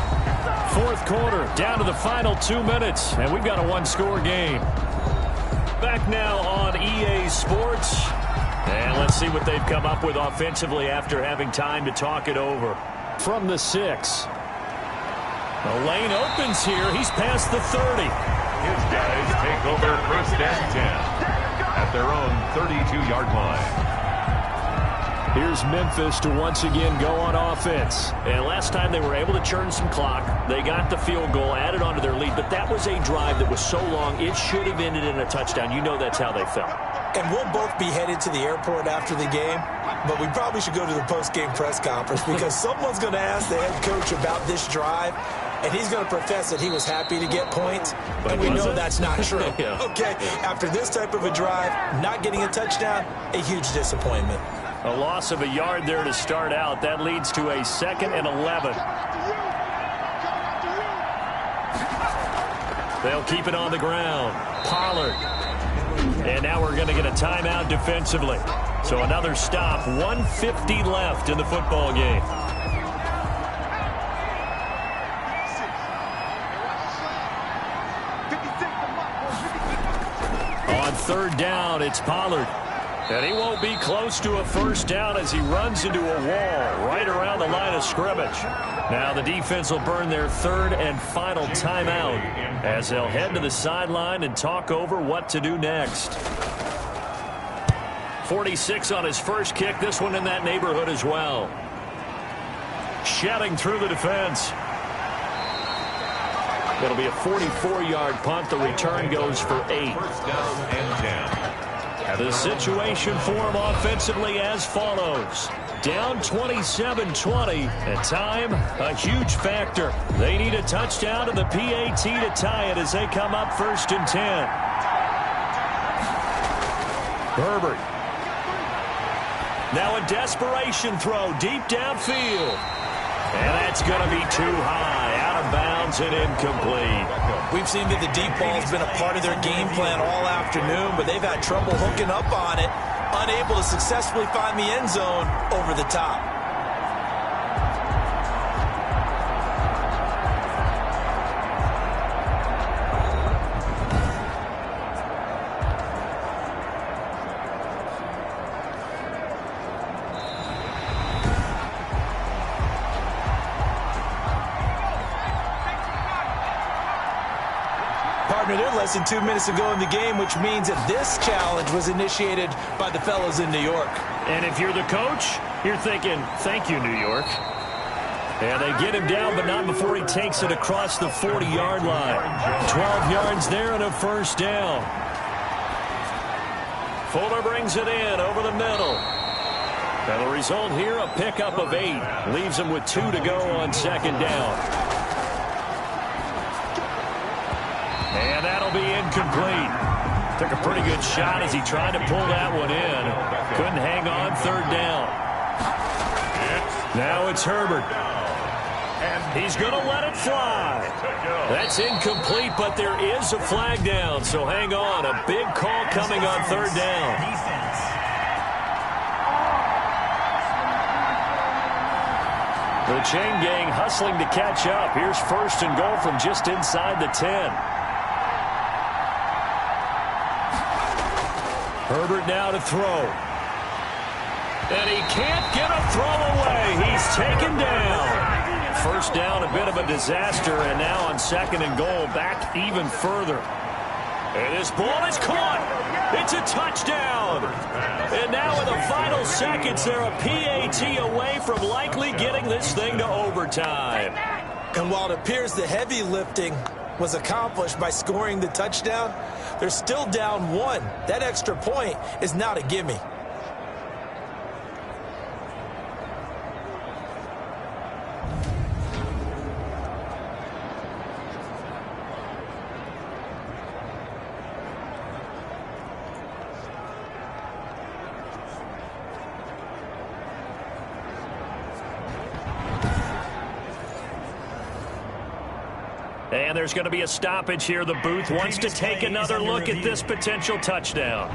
Fourth quarter, down to the final 2 minutes, and we've got a one-score game. Back now on EA Sports. And let's see what they've come up with offensively after having time to talk it over. From the 6. The lane opens here. He's past the 30. His guys take over first and 10 at their own 32-yard line. Here's Memphis to once again go on offense. And last time they were able to churn some clock. They got the field goal, added onto their lead. But that was a drive that was so long, it should have ended in a touchdown. You know that's how they felt. And we'll both be headed to the airport after the game. But we probably should go to the post-game press conference because someone's going to ask the head coach about this drive. And he's going to profess that he was happy to get points. But and we know that's not true. Yeah. Okay, after this type of a drive, not getting a touchdown, a huge disappointment. A loss of a yard there to start out. That leads to a 2nd and 11. They'll keep it on the ground. Pollard. And now we're going to get a timeout defensively. So another stop. 1:50 left in the football game. On third down, it's Pollard. And he won't be close to a first down as he runs into a wall right around the line of scrimmage. Now the defense will burn their third and final timeout as they'll head to the sideline and talk over what to do next. 46 on his first kick. This one in that neighborhood as well. Shedding through the defense. It'll be a 44-yard punt. The return goes for 8. First down and 10. The situation for him offensively as follows. Down 27-20. And time, a huge factor. They need a touchdown to the PAT to tie it as they come up 1st and 10. Herbert. Now a desperation throw deep downfield. And that's going to be too high. Out of bounds and incomplete. We've seen that the deep ball's been a part of their game plan all afternoon, but they've had trouble hooking up on it, unable to successfully find the end zone over the top. They're less than 2 minutes ago in the game, which means that this challenge was initiated by the fellas in New York. And if you're the coach, you're thinking, thank you, New York. And they get him down, but not before he takes it across the 40-yard line. 12 yards there and a first down. Fuller brings it in over the middle. And the result here, a pickup of 8. Leaves him with 2 to go on second down. And that'll be incomplete. Took a pretty good shot as he tried to pull that one in. Couldn't hang on third down. Now it's Herbert. He's going to let it fly. That's incomplete, but there is a flag down. So hang on. A big call coming on third down. The chain gang hustling to catch up. Here's 1st and goal from just inside the 10. Herbert now to throw. And he can't get a throw away. He's taken down. First down, a bit of a disaster, and now on 2nd and goal, back even further. And this ball is caught. It's a touchdown. And now in the final seconds, they're a PAT away from likely getting this thing to overtime. And while it appears the heavy lifting was accomplished by scoring the touchdown. They're still down 1. That extra point is not a gimme. And there's going to be a stoppage here. The booth wants to take another look at this potential touchdown.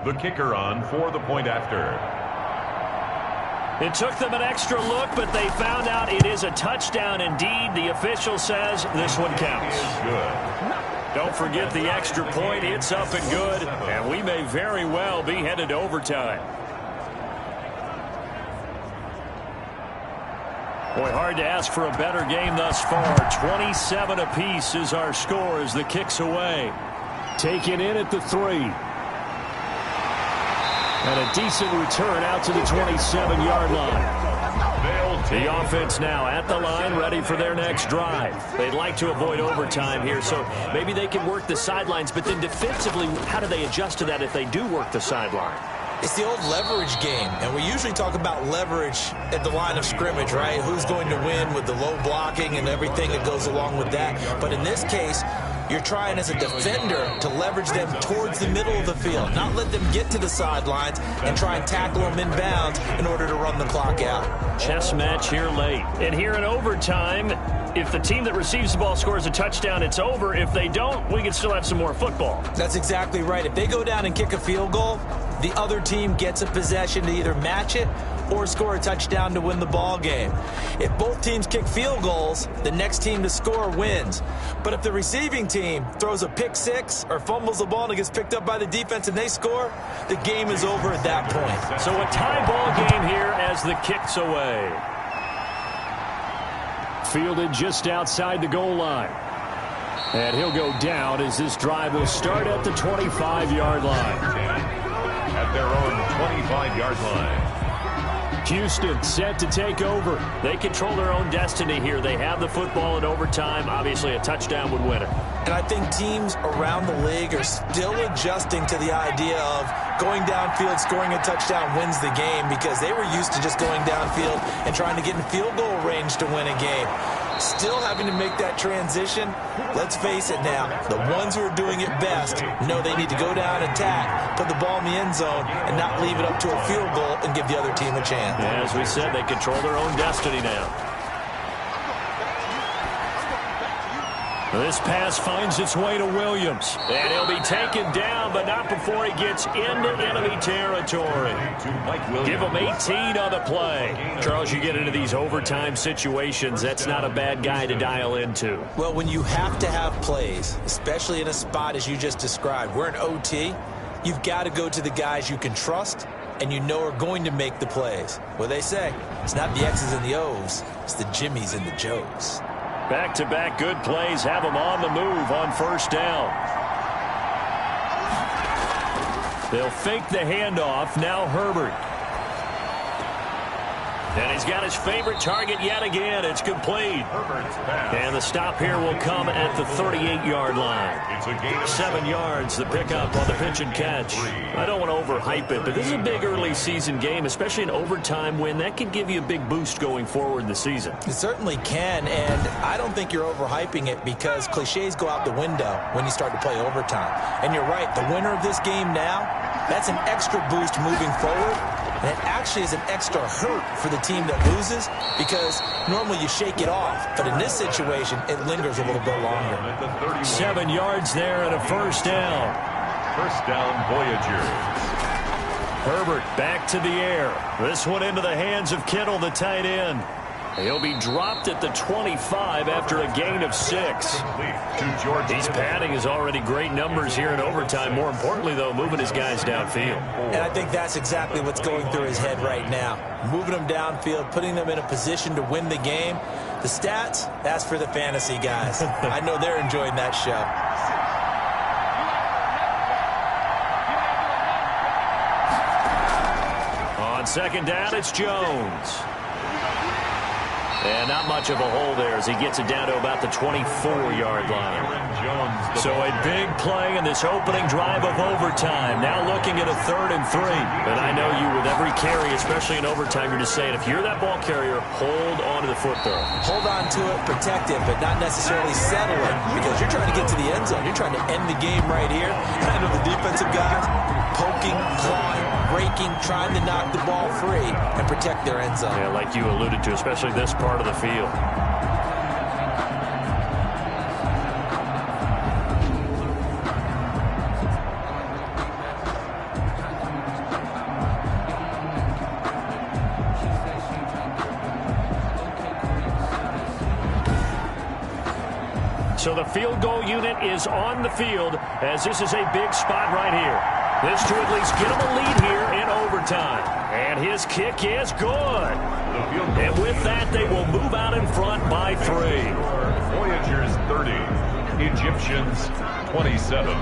The kicker on for the point after. It took them an extra look, but they found out it is a touchdown indeed. The official says this one counts. Good. Don't forget the extra point. It's up and good, and we may very well be headed to overtime. Boy, hard to ask for a better game thus far. 27 apiece is our score as the kick's away. Taken in at the 3. And a decent return out to the 27-yard line. The offense now at the line, ready for their next drive. They'd like to avoid overtime here, so maybe they can work the sidelines, but then defensively, how do they adjust to that if they do work the sideline? It's the old leverage game, and we usually talk about leverage at the line of scrimmage, right? Who's going to win with the low blocking and everything that goes along with that. But in this case, you're trying as a defender to leverage them towards the middle of the field, not let them get to the sidelines and try and tackle them in bounds in order to run the clock out. Chess match here late. And here in overtime, if the team that receives the ball scores a touchdown, it's over. If they don't, we can still have some more football. That's exactly right. If they go down and kick a field goal, the other team gets a possession to either match it or score a touchdown to win the ball game. If both teams kick field goals, the next team to score wins. But if the receiving team throws a pick six or fumbles the ball and it gets picked up by the defense and they score, the game is over at that point. So a tie ball game here as the kick's away. Fielded just outside the goal line. And he'll go down as this drive will start at the 25-yard line. At their own 25-yard line. Houston set to take over. They control their own destiny here. They have the football in overtime. Obviously, a touchdown would win it. And I think teams around the league are still adjusting to the idea of going downfield, scoring a touchdown wins the game, because they were used to just going downfield and trying to get in field goal range to win a game. Still having to make that transition. Let's face it now, the ones who are doing it best know they need to go down, attack, put the ball in the end zone, and not leave it up to a field goal and give the other team a chance. Yeah, as we said, they control their own destiny now. This pass finds its way to Williams. And he'll be taken down, but not before he gets into enemy territory. Give him 18 on the play. Charles, you get into these overtime situations, that's not a bad guy to dial into. Well, when you have to have plays, especially in a spot as you just described, we're in OT, you've got to go to the guys you can trust and you know are going to make the plays. What they say, it's not the X's and the O's, it's the Jimmies and the Joes. Back-to-back good plays have him on the move on first down. They'll fake the handoff. Now Herbert. And he's got his favorite target yet again. It's complete. And the stop here will come at the 38-yard line. 7 yards, the pickup on the pitch and catch. I don't want to overhype it, but this is a big early season game, especially an overtime win. That could give you a big boost going forward in the season. It certainly can, and I don't think you're overhyping it because cliches go out the window when you start to play overtime. And you're right, the winner of this game now, that's an extra boost moving forward. And it actually is an extra hurt for the team that loses because normally you shake it off. But in this situation, it lingers a little bit longer. 7 yards there and a first down. First down, Voyagers. Herbert back to the air. This one into the hands of Kittle, the tight end. He'll be dropped at the 25 after a gain of 6. He's padding his already great numbers here in overtime. More importantly, though, moving his guys downfield. And I think that's exactly what's going through his head right now. Moving them downfield, putting them in a position to win the game. The stats, that's for the fantasy guys. I know they're enjoying that show. On second down, it's Jones. And not much of a hole there as he gets it down to about the 24-yard line. So a big play in this opening drive of overtime. Now looking at a 3rd and 3. But I know you, with every carry, especially in overtime, you're just saying, if you're that ball carrier, hold on to the football. Hold on to it, protect it, but not necessarily settle it, because you're trying to get to the end zone. You're trying to end the game right here. And I know the defensive guys poking, clawing, breaking, trying to knock the ball free and protect their end zone. Yeah, like you alluded to, especially this part of the field. So the field goal unit is on the field as this is a big spot right here. This to at least get him a lead here in overtime. And his kick is good. And with that, they will move out in front by 3. Voyagers 30, Egyptians 27.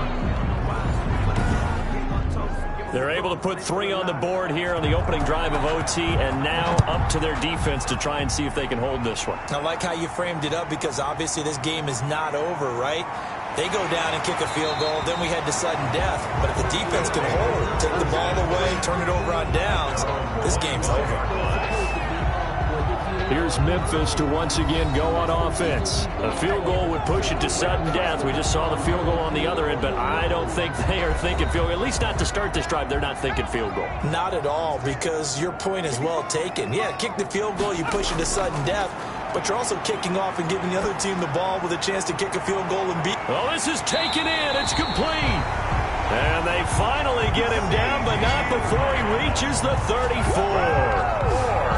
They're able to put 3 on the board here on the opening drive of OT, and now up to their defense to try and see if they can hold this one. I like how you framed it up, because obviously this game is not over, right? They go down and kick a field goal, then we head to sudden death. But if the defense can hold, take the ball away, turn it over on downs, this game's over. Here's Memphis to once again go on offense. A field goal would push it to sudden death. We just saw the field goal on the other end, but I don't think they are thinking field goal. At least not to start this drive. They're not thinking field goal. Not at all, because your point is well taken. Yeah, kick the field goal, you push it to sudden death, but you're also kicking off and giving the other team the ball with a chance to kick a field goal and beat. Well, this is taken in. It's complete. And they finally get him down, but not before he reaches the 34.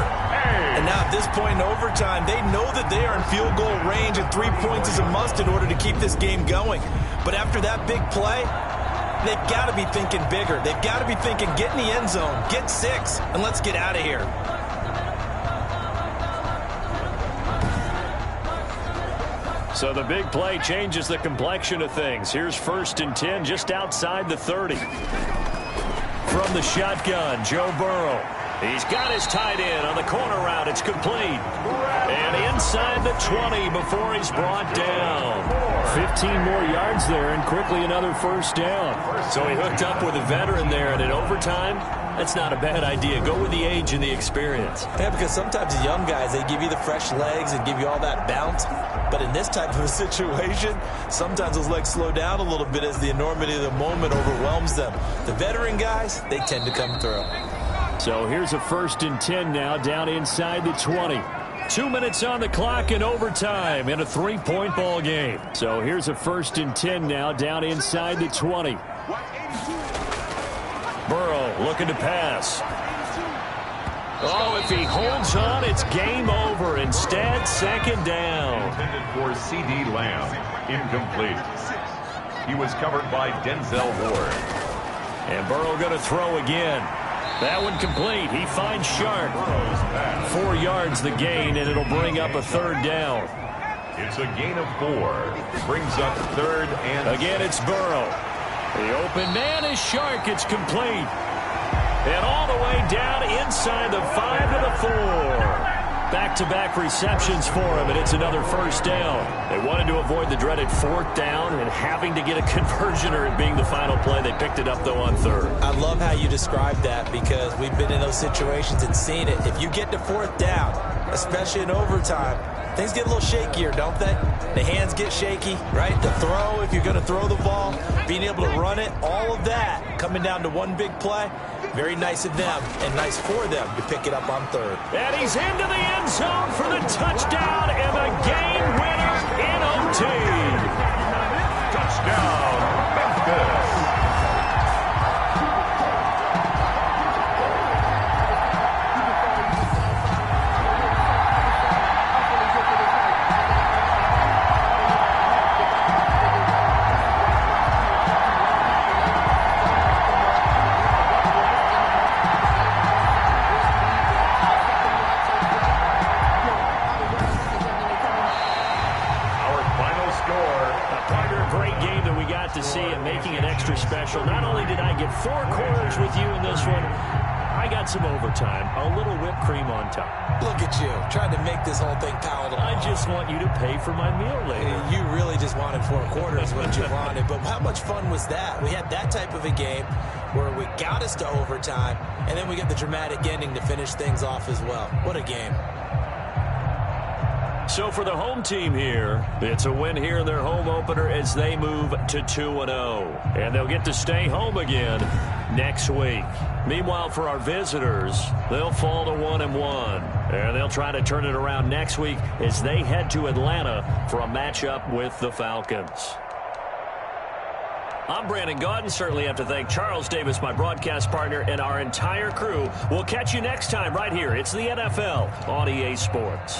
And now at this point in overtime, they know that they are in field goal range, and 3 points is a must in order to keep this game going. But after that big play, they've got to be thinking bigger. They've got to be thinking, get in the end zone, get 6, and let's get out of here. So the big play changes the complexion of things. Here's 1st and 10 just outside the 30. From the shotgun, Joe Burrow. He's got his tight end on the corner route. It's complete. And inside the 20 before he's brought down. 15 more yards there and quickly another 1st down. So he hooked up with a veteran there, and in overtime, that's not a bad idea. Go with the age and the experience. Yeah, because sometimes the young guys, they give you the fresh legs and give you all that bounce. But in this type of a situation, sometimes those legs slow down a little bit as the enormity of the moment overwhelms them. The veteran guys, they tend to come through. So here's a 1st and 10 now down inside the 20. 2 minutes on the clock in overtime in a 3-point ball game. So here's a 1st and 10 now down inside the 20. Burrow looking to pass. Oh, if he holds on, it's game over. Instead, 2nd down. Intended for C.D. Lamb. Incomplete. He was covered by Denzel Ward. And Burrow going to throw again. That one complete. He finds Sharp. 4 yards the gain, and it'll bring up a 3rd down. It's a gain of 4. Brings up 3rd and... Again, it's Burrow. The open man is Shark. It's complete. And all the way down inside the 5 to the 4. Back-to-back receptions for him, and it's another 1st down. They wanted to avoid the dreaded 4th down and having to get a conversion or it being the final play. They picked it up, though, on 3rd. I love how you described that, because we've been in those situations and seen it. If you get to 4th down, especially in overtime, things get a little shakier, don't they? The hands get shaky, right? The throw, if you're going to throw the ball, being able to run it, all of that coming down to one big play. Very nice of them and nice for them to pick it up on 3rd. And he's into the end zone for the touchdown and the game winner in OT. Touchdown, Memphis. making it extra special. Not only did I get 4 quarters with you in this one, I got some overtime, a little whipped cream on top. Look at you, trying to make this whole thing palatable. I just want you to pay for my meal later. You really just wanted 4 quarters what you wanted. But how much fun was that? We had that type of a game where we got us to overtime, and then we get the dramatic ending to finish things off as well. What a game. So for the home team here, it's a win here in their home opener as they move to 2-0. And they'll get to stay home again next week. Meanwhile, for our visitors, they'll fall to 1-1. And they'll try to turn it around next week as they head to Atlanta for a matchup with the Falcons. I'm Brandon Gaudin. Certainly have to thank Charles Davis, my broadcast partner, and our entire crew. We'll catch you next time right here. It's the NFL on EA Sports.